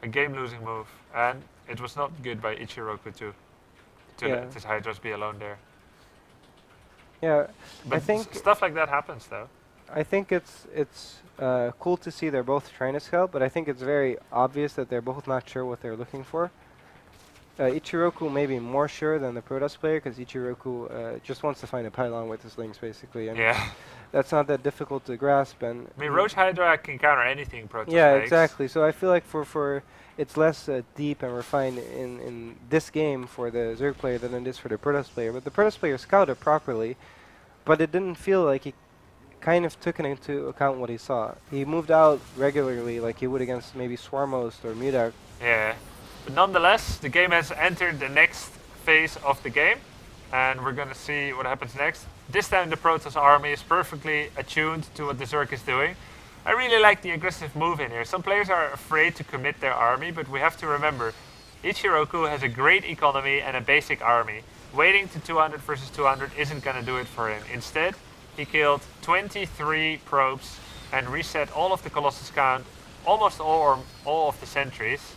A game-losing move, and it was not good by Ichiroku to Yeah. let his Hydras be alone there. Yeah, But think- stuff like that happens, though. I think it's cool to see they're both trying to scout, but I think it's very obvious that they're both not sure what they're looking for. Ichiroku may be more sure than the Protoss player, because Ichiroku just wants to find a pylon with his links, basically, and Yeah. that's not that difficult to grasp. And I mean, Roach Hydra can counter anything Protoss yeah, makes. exactly. So I feel like for it's less deep and refined in this game for the Zerg player than it is for the Protoss player. But the Protoss player scouted properly, but it didn't feel like he kind of took into account what he saw. He moved out regularly, like he would against maybe Swarmost or Mudak. Yeah. But nonetheless, the game has entered the next phase of the game, and we're gonna see what happens next. This time the Protoss army is perfectly attuned to what the Zerg is doing. I really like the aggressive move in here. Some players are afraid to commit their army, but we have to remember, Ichiroku has a great economy and a basic army. Waiting to 200 versus 200 isn't gonna do it for him. Instead, he killed 23 probes and reset all of the Colossus count, almost all of the sentries.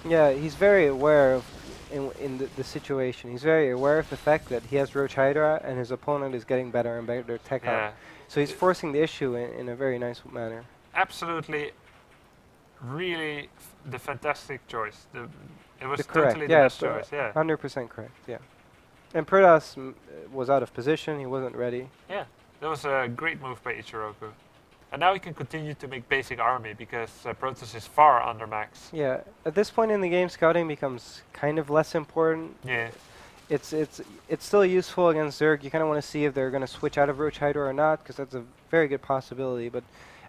Yeah, he's very aware of in the situation. He's very aware of the fact that he has Roach Hydra and his opponent is getting better and better tech Yeah. out. So he's forcing the issue in a very nice manner. Absolutely, really the fantastic choice. It was The correct, totally the yeah, best choice. Yeah, 100% correct. Yeah. And Protoss was out of position. He wasn't ready. yeah, that was a great move by Ichiroku. And now he can continue to make basic army, because Protoss is far under max. Yeah. At this point in the game, scouting becomes kind of less important. Yeah, It's still useful against Zerg. You kind of want to see if they're going to switch out of Roach Hydra or not, because that's a very good possibility. But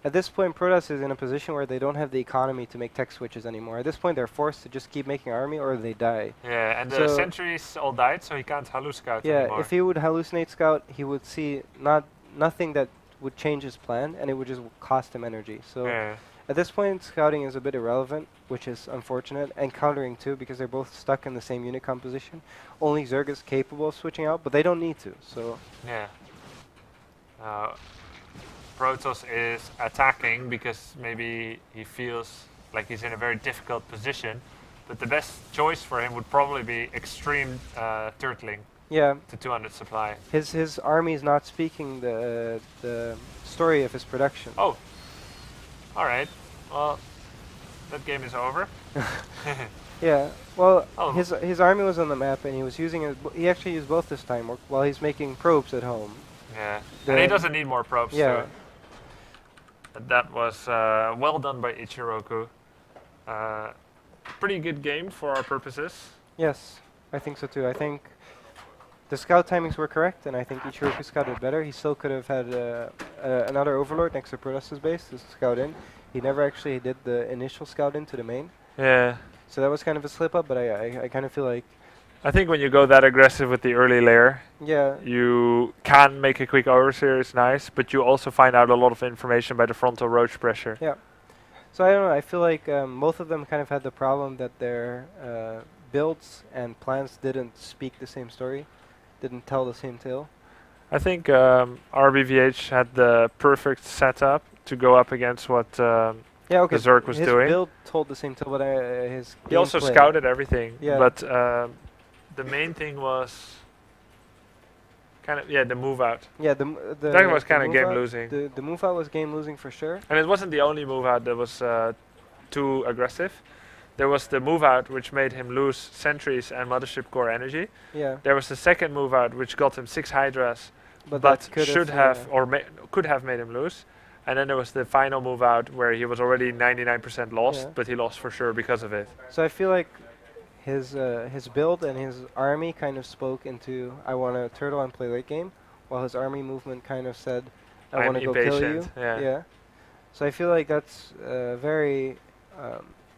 at this point, Protoss is in a position where they don't have the economy to make tech switches anymore. At this point, they're forced to just keep making army or they die. yeah, and the So- sentries all died, so he can't hallu scout Yeah, anymore. if he would hallucinate scout, he would see nothing that would change his plan, and it would just cost him energy. So yeah, at this point, scouting is a bit irrelevant, which is unfortunate, and countering too, because they're both stuck in the same unit composition. Only Zerg is capable of switching out, but they don't need to. So yeah. Protoss is attacking because maybe he feels like he's in a very difficult position, but the best choice for him would probably be extreme turtling yeah, to 200 supply. his army is not speaking the story of his production. Oh, all right. Well, that game is over. Yeah. Well, Oh. his army was on the map, and he was using it. He actually used both this time while he's making probes at home. Yeah, and he The- doesn't need more probes. Yeah. Too. That was well done by Ichiroku. Pretty good game for our purposes. Yes, I think so too. I think the scout timings were correct, and I think Ichiroku scouted better. He still could have had another overlord next to Protoss's base to scout in. He never actually did the initial scout into the main, Yeah. so that was kind of a slip up. But I kind of feel like, I think when you go that aggressive with the early layer, yeah, you can make a quick overseer, it's nice, but you also find out a lot of information by the frontal roach pressure. yeah. So I don't know. I feel like both of them kind of had the problem that their builds and plans didn't speak the same story, didn't tell the same tale. I think RBVH had the perfect setup to go up against what Yeah, okay. the Zerg was his doing. build told the same tale, but his He also gameplay- scouted everything, Yeah. but the main thing was kind of the move out. Yeah, the That was the kind of move game out- losing, The move out was game losing for sure. and it wasn't the only move out that was too aggressive. There was the move out which made him lose sentries and mothership core energy. Yeah, There was the second move out which got him 6 hydras, but, but that could should have or could have made him lose. And then there was the final move out where he was already 99% lost, Yeah. but he lost for sure because of it. So I feel like his build and his army kind of spoke into I want to turtle and play late game, while his army movement kind of said I I'm want to go kill you. impatient, yeah. So I feel like that's very.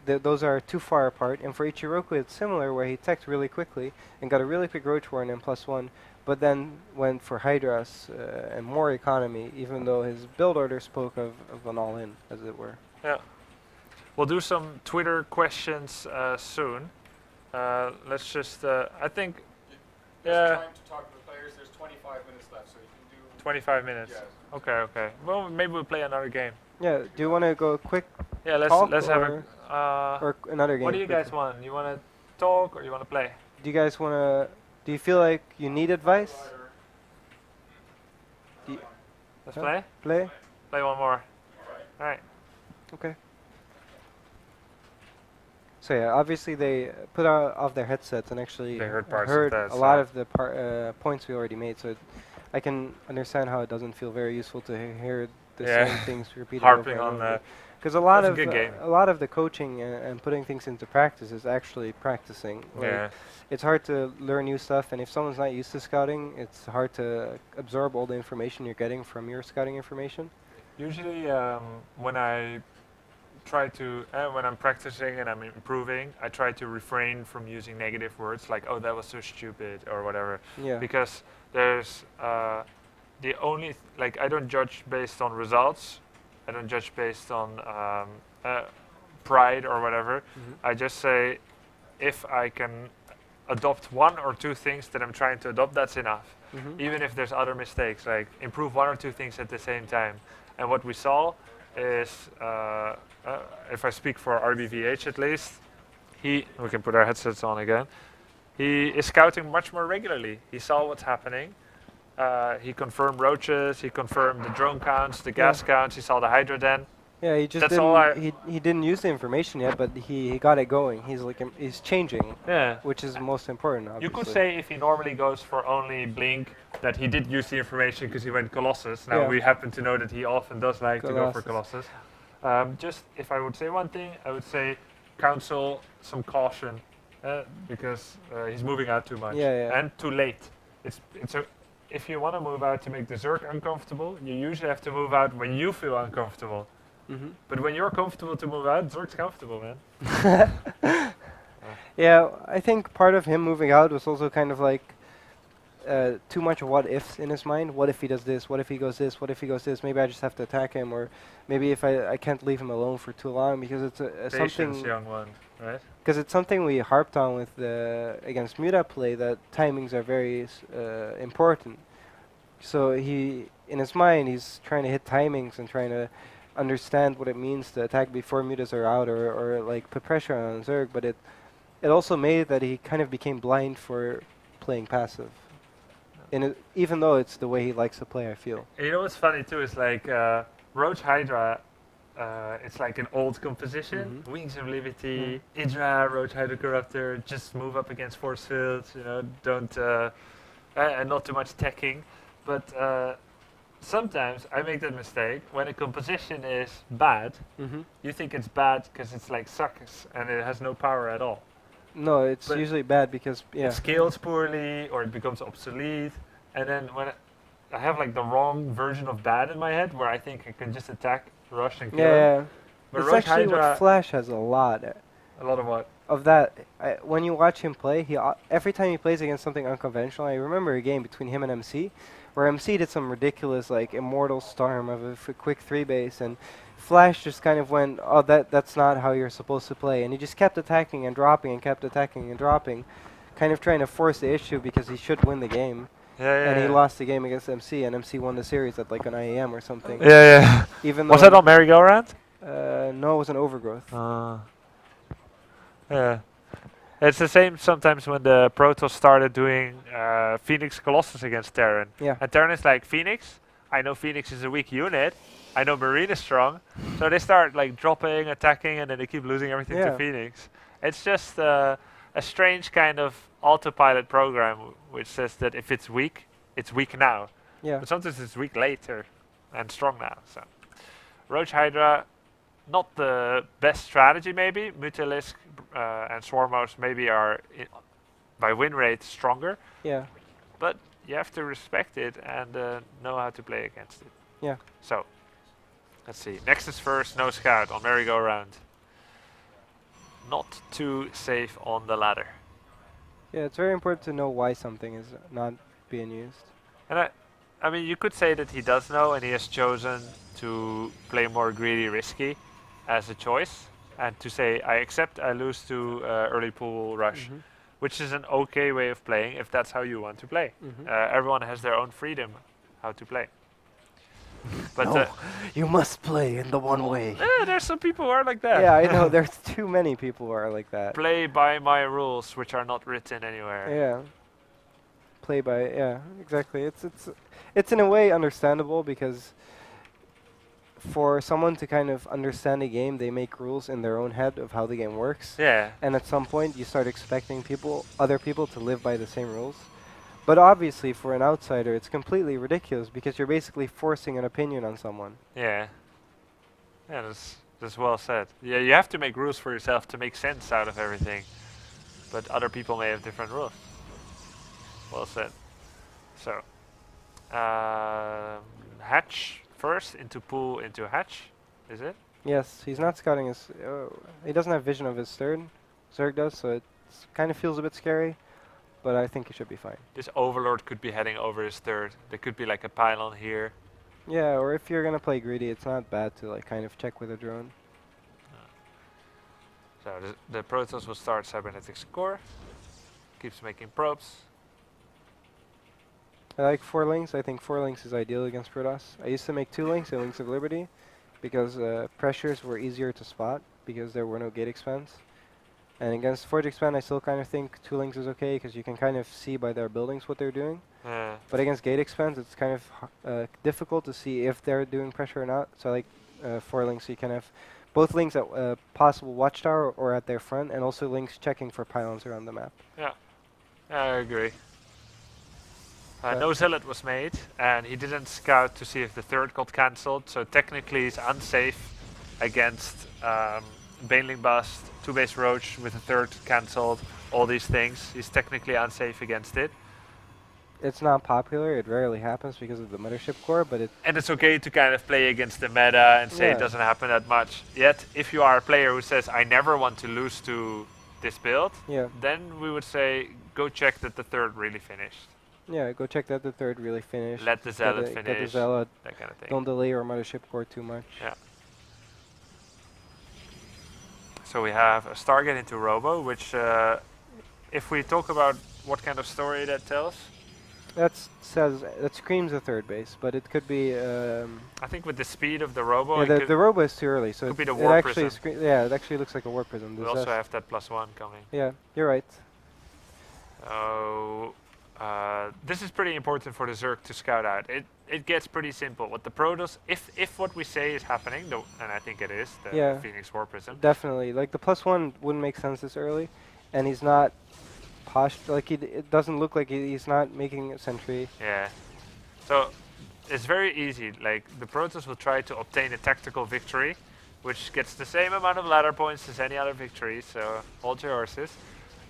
Those are too far apart, and for Ichiroku it's similar, where he teched really quickly and got a really quick roach warren and +1, but then went for hydras and more economy, even though his build order spoke of an all-in, as it were. We'll do some Twitter questions soon. Let's just, I think, There's time to talk to the players. There's 25 minutes left, so you can do. 25 minutes. Yes. Okay. Well, maybe we'll play another game. Yeah. Do you want to go quick Yeah, talk let's have or, a. or another game? What do you guys quickly? want? You want to talk or you want to play? Do you guys want to? Do you feel like you need advice? Let's Yeah. play. Play. Play one more. All right. Okay. So yeah, obviously they put off their headsets and actually They heard parts of that, a lot so- of the points we already made. So I can understand how it doesn't feel very useful to hear the Yeah. same things repeated. Harping on that. Because a lot That's a of good game. a lot of the coaching and putting things into practice is actually practicing. Like, Yeah. it's hard to learn new stuff, and if someone's not used to scouting, it's hard to absorb all the information you're getting from your scouting information. Usually, when I try to, when I'm practicing and I'm improving, I try to refrain from using negative words like, "Oh, that was so stupid" or whatever, Yeah. because there's the only I don't judge based on results. I don't judge based on pride or whatever. Mhm. I just say, if I can adopt one or two things that I'm trying to adopt, that's enough. Mhm. Even if there's other mistakes, like improve one or two things at the same time. And what we saw is, if I speak for RBVH at least, we can put our headsets on again. He is scouting much more regularly. He saw what's happening. He confirmed roaches. He confirmed the drone counts, the gas counts. He saw the hydra den. Yeah, he just That's all he didn't use the information yet, but he got it going. He's like he's changing, Yeah. which is most important. You Obviously. could say if he normally goes for only blink that he did use the information because he went Colossus. Now Yeah. we happen to know that he often does like to go for Colossus. Colossus. Just if I would say one thing, I would say counsel some caution because he's moving out too much and too late. If you want to move out to make the Zerg uncomfortable, you usually have to move out when you feel uncomfortable. Mhm. But when you're comfortable to move out, Zerg's comfortable, man. Yeah, I think part of him moving out was also kind of like too much what ifs in his mind. What if he does this? What if he goes this? What if he goes this? Maybe I just have to attack him, or maybe if I can't leave him alone for too long because it's Patience, something. young one, right? Because it's something we harped on with against Muta play, that timings are very important. So in his mind, he's trying to hit timings and trying to understand what it means to attack before mutas are out, or like put pressure on Zerg. But it also made that he kind of became blind for playing passive. And even though it's the way he likes to play, I feel. And you know what's funny too is like Roach Hydra it's like an old composition. Wings of Liberty, Idra, Roach Hydrocorruptor, just move up against force fields, you know, don't, and not too much teching. But sometimes I make that mistake. When a composition is bad, you think it's bad because it's like sucks and it has no power at all. No, it's But usually bad because it scales poorly or it becomes obsolete. And then when I have like the wrong version of bad in my head where I think I can just attack, rush and kill him. yeah. But It's Roach actually what Hydra, Flash has a lot a lot of what? of that. When you watch him play, every time he plays against something unconventional, I remember a game between him and MC, where MC did some ridiculous like Immortal Storm of a quick 3-base, and Flash just kind of went, oh, that's not how you're supposed to play, and he just kept attacking and dropping and kept attacking and dropping, kind of trying to force the issue because he should win the game. And he lost the game against MC, and MC won the series at like an IEM or something. Yeah. Even though Was that on merry-go-round? no, it was an Overgrowth. Yeah. It's the same sometimes when the Protoss started doing Phoenix Colossus against Terran. Yeah. And Terran is like, Phoenix? I know Phoenix is a weak unit. I know Marine is strong. So they start like dropping, attacking, and then they keep losing everything to Yeah. Phoenix. It's just a strange kind of autopilot program which says that if it's weak now. Yeah. But sometimes it's weak later and strong now. So Roach Hydra, not the best strategy maybe. Mutalisk and Swarmos maybe are by win rate stronger, Yeah. but you have to respect it and know how to play against it. Yeah. So let's see. Nexus first, no scout on merry-go-round. Not too safe on the ladder. Yeah, it's very important to know why something is not being used. And I mean, you could say that he does know, and he has chosen to play more greedy, risky, as a choice, and to say, I accept, I lose to early pool rush, which is an okay way of playing if that's how you want to play. Everyone has their own freedom how to play. But No, you must play in the one way. there's some people who are like that. Yeah, I know. There's too many people who are like that. Play by my rules, which are not written anywhere. Yeah. Play by, yeah, exactly. It's in a way understandable because for someone to kind of understand a game, they make rules in their own head of how the game works. Yeah. And at some point, you start expecting other people to live by the same rules. But obviously, for an outsider, it's completely ridiculous because you're basically forcing an opinion on someone. Yeah. Yeah, that's well said. Yeah, you have to make rules for yourself to make sense out of everything. But other people may have different rules. Well said. So, hatch first, into pool, into hatch, is it? Yes, he's not scouting his... he doesn't have vision of his third. Zerg does, so it kind of feels a bit scary. But I think he should be fine. This Overlord could be heading over his third. There could be like a pylon here. Yeah, or if you're gonna play greedy, it's not bad to like kind of check with a drone. So the Protoss will start cybernetics core. Keeps making probes. I like 4 links. I think 4 links is ideal against Protoss. I used to make 2 links and Links of Liberty because pressures were easier to spot because there were no gate expands. And against Forge Expand, I still kind of think 2 links is okay because you can kind of see by their buildings what they're doing. But against gate expands, it's kind of difficult to see if they're doing pressure or not. So I like 4 links, so you can have both links at possible watchtower or at their front, and also links checking for pylons around the map. Yeah, I agree. No zealot was made, and he didn't scout to see if the third got cancelled. So technically, he's unsafe against Baneling Bust, 2-base Roach with a third cancelled. All these things, he's technically unsafe against it. It's not popular. It rarely happens because of the Mothership Core, but And it's okay to kind of play against the meta and say it doesn't happen that much. Yet, if you are a player who says, I never want to lose to this build, then we would say, go check that the third really finished. Yeah, go check that the third really finished. Let the zealot Get the finish, zealot. that kind of thing. Don't delay your Mothership Core too much. Yeah. So we have a Stargate into Robo, which, if we talk about what kind of story that tells, That screams a third base, but it could be. I think with the speed of the Robo, Yeah, it the Robo is too early, so could be the it Warp actually Prism. yeah, it actually looks like a Warp Prism. we also have that +1 coming. Yeah, you're right. Oh, This is pretty important for the Zerg to scout out. It gets pretty simple. What the Protoss, if what we say is happening, and I think it is, the Yeah. Phoenix War Prism. Definitely. Like the +1 wouldn't make sense this early, and he's not like it doesn't look like he's not making a sentry. Yeah. So it's very easy. Like the Protoss will try to obtain a tactical victory, which gets the same amount of ladder points as any other victory. So hold your horses.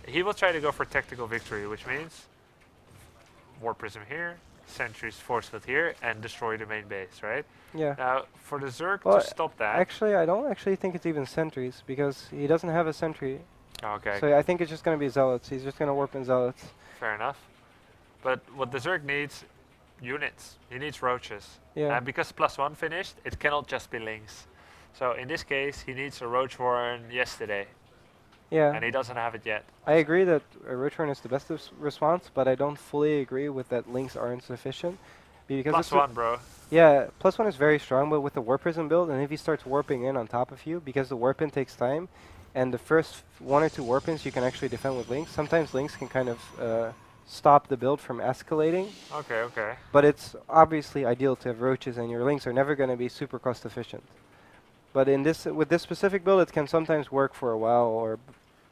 He will try to go for tactical victory, which means War Prism here, sentries force field here, and destroy the main base, right? Yeah. Now for the Zerg Well, to stop that. Actually, I don't actually think it's even sentries because he doesn't have a sentry. Okay. So I think it's just going to be zealots. He's just going to warp in zealots. Fair enough. But what the Zerg needs, units. He needs roaches. Yeah. And because +1 finished, it cannot just be links. So in this case, he needs a roach warren yesterday, Yeah. and he doesn't have it yet. I agree that a return is the best response, but I don't fully agree with that links aren't sufficient. Because it's +1, bro. Yeah, +1 is very strong, but with the warp prism build, and if he starts warping in on top of you, because the warp in takes time, and the first 1 or 2 warp ins you can actually defend with links. Sometimes links can kind of stop the build from escalating, Okay, okay. but it's obviously ideal to have roaches, and your links are never going to be super cost efficient. But in this, with this specific build, it can sometimes work for a while,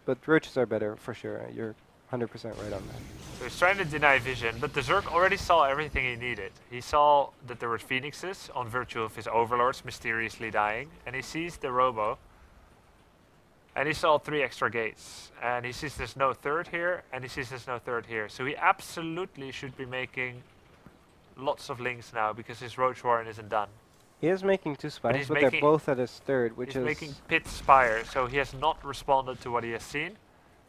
but roaches are better for sure. You're 100% right on that. So he's trying to deny vision, but the Zerg already saw everything he needed. He saw that there were phoenixes on virtue of his overlords mysteriously dying, and he sees the robo. And he saw 3 extra gates, and he sees there's no third here, and he sees there's no third here. So he absolutely should be making lots of links now because his roach warren isn't done. He is making 2 spines, he's but they're making- both at his third, which He's is... making pit spire, so he has not responded to what he has seen,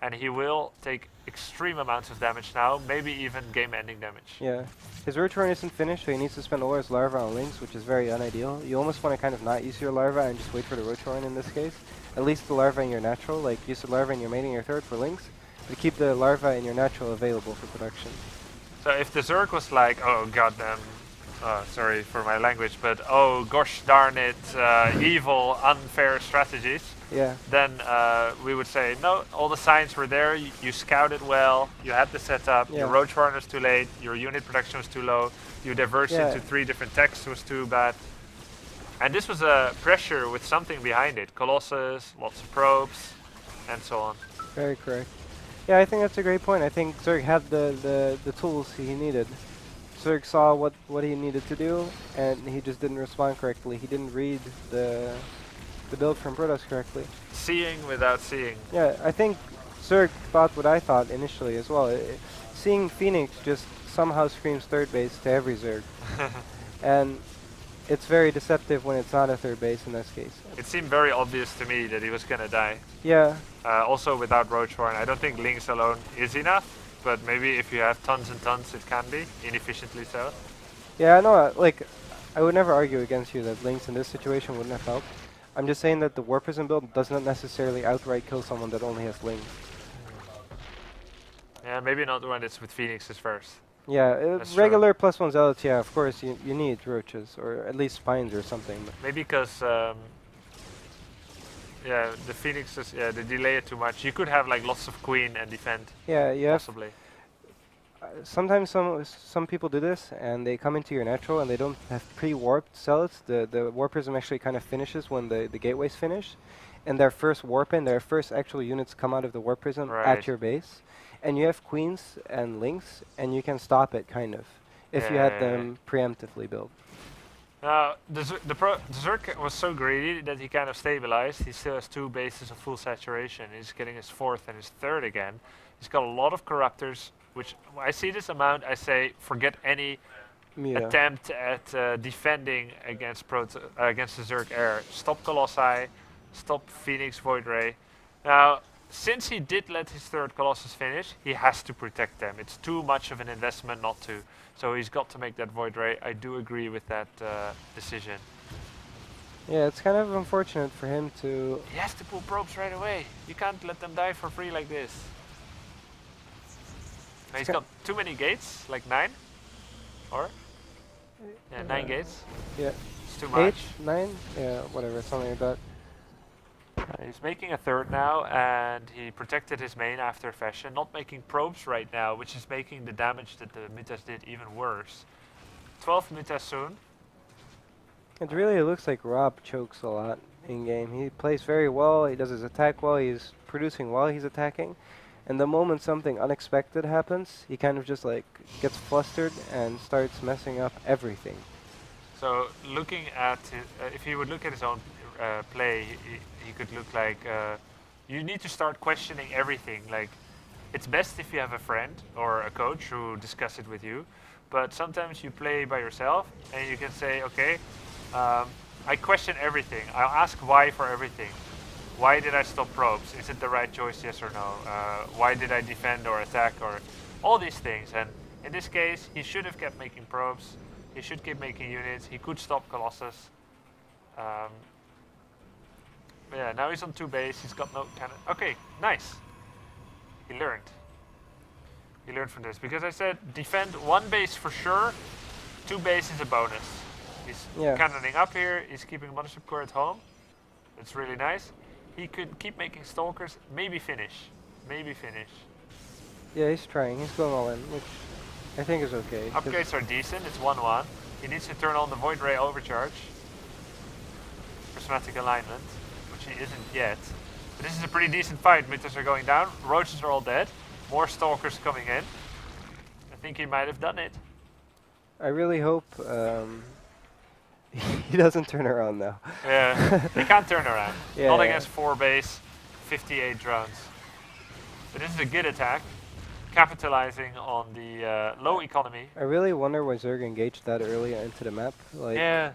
and he will take extreme amounts of damage now, maybe even game-ending damage. Yeah. His roach warren isn't finished, so he needs to spend all his larva on links, which is very unideal. You almost want to kind of not use your larva and just wait for the roach warren in this case. At least the larva in your natural, like use the larva in your mating or third for links, but keep the larva in your natural available for production. So if the Zerg was like, oh goddamn, sorry for my language, but oh gosh darn it, evil, unfair strategies, Yeah. then we would say, no, all the signs were there, you scouted well, you had the setup, your Yeah. roach warren was too late, your unit production was too low, you diverged Yeah. into 3 different techs was too bad. And this was a pressure with something behind it, Colossus, lots of probes, and so on. Very correct. Yeah, I think that's a great point. I think Zerg had the tools he needed. Zerg saw what he needed to do, and he just didn't respond correctly. He didn't read the build from Protoss correctly. Seeing without seeing. Yeah, I think Zerg thought what I thought initially as well. Seeing Phoenix just somehow screams third base to every Zerg. And it's very deceptive when it's not a third base in this case. It seemed very obvious to me that he was gonna die. Yeah, Also without roach warren, I don't think links alone is enough, but maybe if you have tons and tons it can be, inefficiently so. yeah, I know. Like, I would never argue against you that links in this situation wouldn't have helped. I'm just saying that the War Prism build does not necessarily outright kill someone that only has links. Yeah, maybe not when it's with phoenixes first. Yeah, That's true. regular +1 zealots, yeah, of course, you need roaches, or at least spines or something. But Maybe because, yeah, the phoenixes, yeah, they delay it too much. You could have like lots of queen and defend, yeah, you have possibly. sometimes some people do this, and they come into your natural, and they don't have pre-warped zealots. The War Prism actually kind of finishes when the gateways finish, and their first warp in, their first actual units come out of the War Prism Right. at your base, and you have queens and links, and you can stop it kind of if you Yeah, had yeah, yeah. them preemptively built. Now, the Zerg was so greedy that he kind of stabilized. He still has 2 bases of full saturation. He's getting his 4th and his 3rd again. He's got a lot of corruptors, which when I see this amount, I say forget any Yeah. attempt at defending against against the Zerg Air. Stop Colossi, stop Phoenix Void Ray. Now, since he did let his 3rd Colossus finish, he has to protect them. It's too much of an investment not to. So he's got to make that Void Ray. I do agree with that decision. Yeah, it's kind of unfortunate for him to. He has to pull probes right away. You can't let them die for free like this. Now, he's got too many gates, like 9? Or? Yeah, 9 gates. Yeah. It's too much. 8, 9? Yeah, whatever, something like that. He's making a third now, and he protected his main after fashion, not making probes right now, which is making the damage that the Mutas did even worse. 12th Mutas soon. It really looks like Rob chokes a lot in game. He plays very well, he does his attack well, he's producing while he's attacking. And the moment something unexpected happens, he kind of just like gets flustered and starts messing up everything. So looking at, if he would look at his own play, he could look like, you need to start questioning everything. Like, it's best if you have a friend or a coach who discuss it with you, but sometimes you play by yourself and you can say, okay, I question everything. I'll ask why for everything. Why did I stop probes? Is it the right choice, yes or no? Why did I defend or attack, or all these things? And in this case, he should have kept making probes. He should keep making units. He could stop Colossus. Yeah, now he's on 2 base. He's got no cannon. Okay, nice. He learned. He learned from this, because I said defend 1 base for sure. 2 base is a bonus. He's cannoning up here. He's keeping Mothership Core at home. It's really nice. He could keep making Stalkers, maybe finish. Maybe finish. Yeah, he's trying. He's going all in, which I think is okay. Upgrades are decent. It's 1-1. He needs to turn on the Void Ray Overcharge. Prismatic Alignment, which he isn't yet. But this is a pretty decent fight. Mythos are going down. Roaches are all dead. More Stalkers coming in. I think he might have done it. I really hope he doesn't turn around now. Yeah, he can't turn around. Yeah, Not yeah. against 4 base, 58 drones. But this is a good attack, capitalizing on the low economy. I really wonder why Zerg engaged that early into the map. Like, Yeah.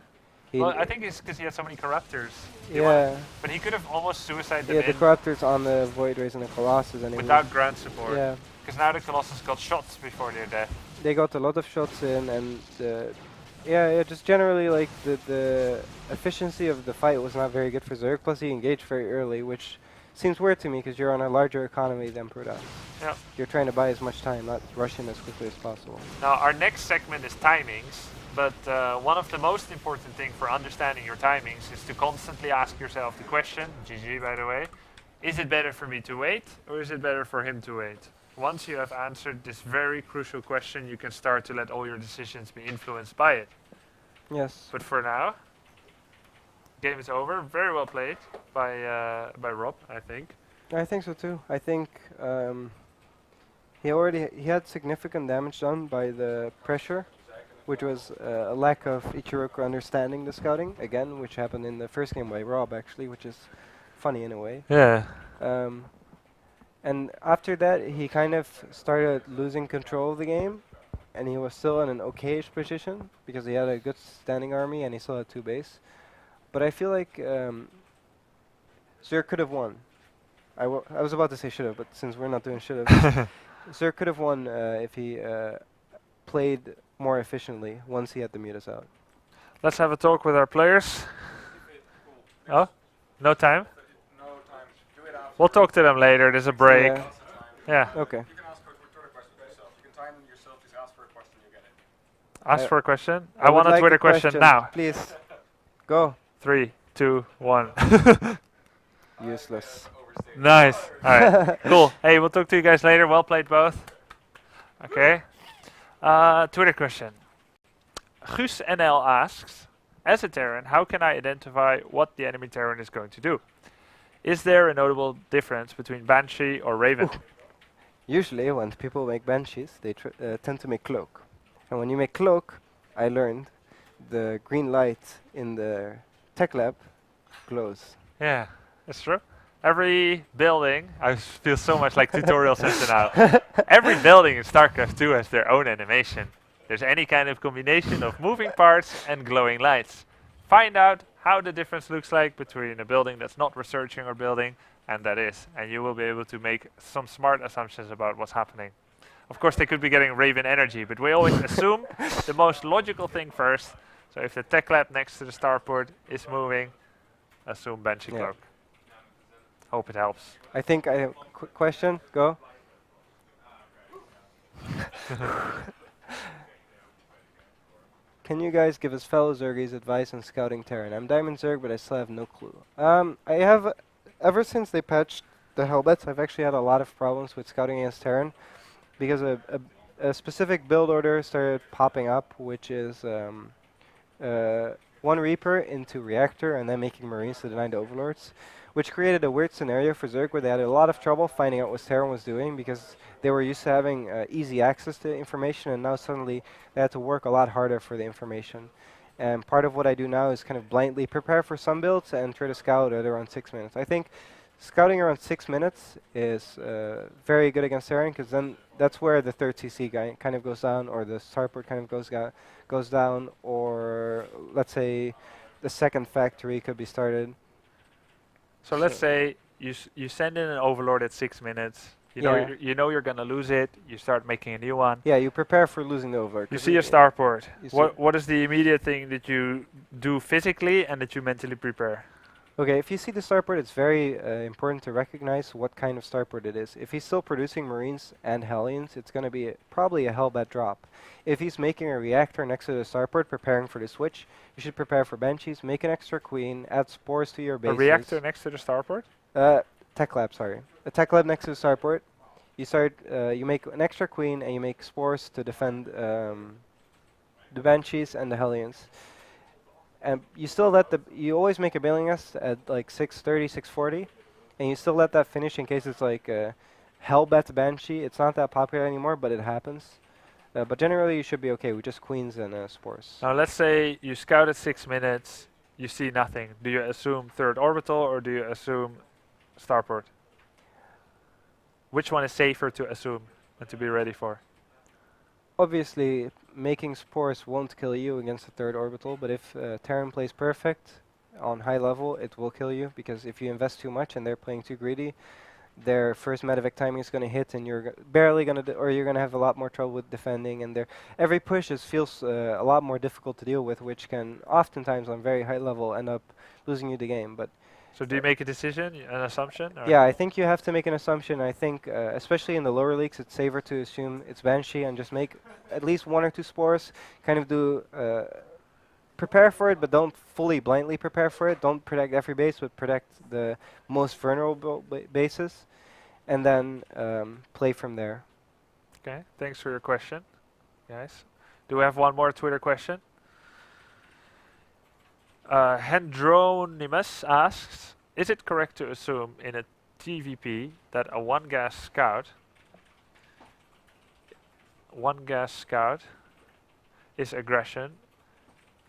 he Well, I think it's because he had so many Corruptors. He yeah, wanted- But he could have almost suicided them yeah, the in Corruptors on the Void Rays and the Colossus anyway. without ground support. Yeah, Because now the Colossus got shots before their death. they got a lot of shots in, and yeah, just generally like the efficiency of the fight was not very good for Zerg. Plus, he engaged very early, which seems weird to me because you're on a larger economy than Protoss. Yeah. You're trying to buy as much time, not rush in as quickly as possible. Now our next segment is timings, but one of the most important things for understanding your timings is to constantly ask yourself the question, GG by the way, is it better for me to wait or is it better for him to wait? Once you have answered this very crucial question, you can start to let all your decisions be influenced by it. Yes. But for now, game is over. Very well played by Rob, I think. I think so too. I think he had significant damage done by the pressure, which was a lack of Ichiroko understanding the scouting again, which happened in the first game by Rob actually, which is funny in a way. Yeah. And after that, he kind of started losing control of the game, and he was still in an okayish position because he had a good standing army and he still had 2 base. But I feel like Zerg could have won. I was about to say should have, but since we're not doing should have, Zerg could have won if he played more efficiently once he had the mutas out. Let's have a talk with our players. Oh, no time? No time. Do it after. We'll talk to them later. There's a break. Yeah. Lots of time. Yeah. Okay. You can ask for Twitter questions yourself. You can time them yourself. Just ask for a question, you get it. Ask I- for a question. I I would want a like Twitter question now. Please. Go. 3, 2, 1. Useless. Overstayed. Nice. All right. Cool. Hey, we'll talk to you guys later. Well played, both. Okay. Twitter question. Guus NL asks, as a Terran, how can I identify what the enemy Terran is going to do? Is there a notable difference between Banshee or Raven? Usually, when people make banshees, they tend to make cloak. And when you make cloak, I learned the green light in the tech lab glows. Yeah, that's true. Every building, I feel so much like tutorial center now. Every building in StarCraft 2 has their own animation. There's any kind of combination of moving parts and glowing lights. Find out how the difference looks like between a building that's not researching or building and that is, and you will be able to make some smart assumptions about what's happening. Of course, they could be getting Raven energy, but we always assume the most logical thing first. So if the tech lab next to the starport is moving, assume Banshee Yeah. Cloak. Hope it helps. I think I have a quick question. Go. Can you guys give us fellow Zergies advice on scouting Terran? I'm Diamond Zerg, but I still have no clue. I have ever since they patched the Hellbets, I've actually had a lot of problems with scouting against Terran because a specific build order started popping up, which is one Reaper into Reactor and then making Marines to deny the Overlords, which created a weird scenario for Zerg where they had a lot of trouble finding out what Terran was doing because they were used to having easy access to information, and now suddenly they had to work a lot harder for the information. And part of what I do now is kind of blindly prepare for some builds and try to scout at around 6 minutes. I think scouting around 6 minutes is very good against Terran because then that's where the third CC guy kind of goes down, or the starport kind of goes down, or let's say the second factory could be started. So let's say you send in an Overlord at 6 minutes. You know you're gonna lose it. You start making a new one. Yeah, you prepare for losing the Overlord. You see a starport. You see- What is the immediate thing that you do physically and that you mentally prepare? Okay, if you see the starport, it's very important to recognize what kind of starport it is. If he's still producing Marines and Hellions, it's going to be probably a Hellbat drop. If he's making a reactor next to the starport, preparing for the switch, you should prepare for Banshees, make an extra Queen, add spores to your A bases. reactor next to the starport? Tech lab, sorry. A tech lab next to the starport. You make an extra Queen and you make spores to defend the Banshees and the Hellions. And you still you always make a bailing nest at like 630, 640, and you still let that finish in case it's like a Hellbat Banshee. It's not that popular anymore, but it happens. But generally you should be okay with just Queens and spores. Now let's say you scout at 6 minutes, you see nothing. Do you assume third orbital or do you assume starport? Which one is safer to assume and to be ready for? Obviously, making spores won't kill you against the third orbital, but if Terran plays perfect on high level, it will kill you, because if you invest too much and they're playing too greedy, their first medevac timing is going to hit, and you're barely going to, or you're going to have a lot more trouble with defending, and every push feels a lot more difficult to deal with, which can oftentimes on very high level end up losing you the game. But So do you make a decision, an assumption? Or yeah, I think you have to make an assumption. I think, especially in the lower leagues, it's safer to assume it's Banshee and just make at least 1 or 2 spores. Kind of do prepare for it, but don't fully blindly prepare for it. Don't protect every base, but protect the most vulnerable bases, and then play from there. Okay, thanks for your question, guys. Do we have one more Twitter question? Hendronimus asks, is it correct to assume in a TVP that a one gas scout is aggression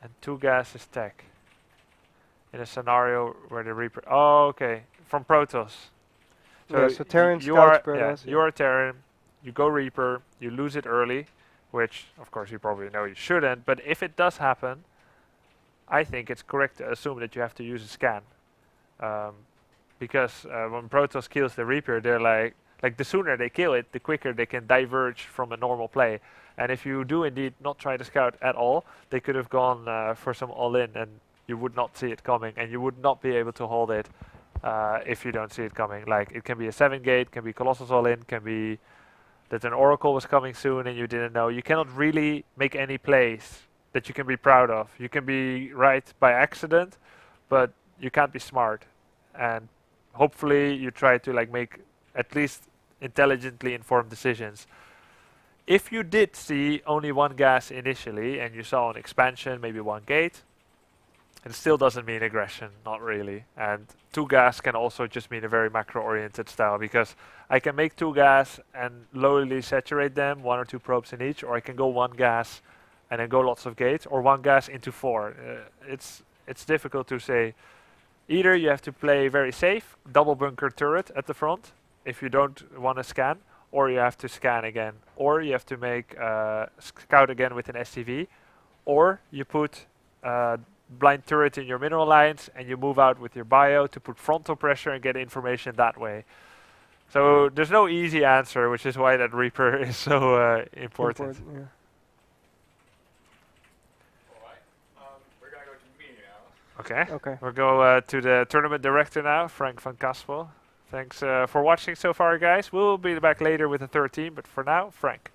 and 2 gas is tech in a scenario where the Reaper... Oh, okay, from Protoss. Yeah, so Terran you scouts are, Protoss, you are Terran, you go Reaper, you lose it early, which of course you probably know you shouldn't, but if it does happen, I think it's correct to assume that you have to use a scan. Because when Protoss kills the Reaper, they're like the sooner they kill it, the quicker they can diverge from a normal play. And if you do indeed not try to scout at all, they could have gone for some all-in, and you would not see it coming, and you would not be able to hold it if you don't see it coming. Like, it can be a 7-gate, can be Colossus all-in, can be that an Oracle was coming soon and you didn't know. You cannot really make any plays that you can be proud of. You can be right by accident, but you can't be smart. And hopefully you try to make at least intelligently informed decisions. If you did see only 1 gas initially and you saw an expansion, maybe 1 gate, it still doesn't mean aggression, not really. And 2 gas can also just mean a very macro-oriented style, because I can make 2 gas and lowly saturate them, 1 or 2 probes in each, or I can go 1 gas and then go lots of gates, or 1 gas into 4. It's difficult to say. Either you have to play very safe, double bunker turret at the front if you don't want to scan, or you have to scan again, or you have to make scout again with an SCV, or you put blind turret in your mineral lines and you move out with your bio to put frontal pressure and get information that way. So there's no easy answer, which is why that Reaper is so important. Yeah. We're gonna go to me now. Okay. Okay. We'll go to the tournament director now, Frank van Kaspel. Thanks for watching so far, guys. We'll be back later with the third team, but for now, Frank.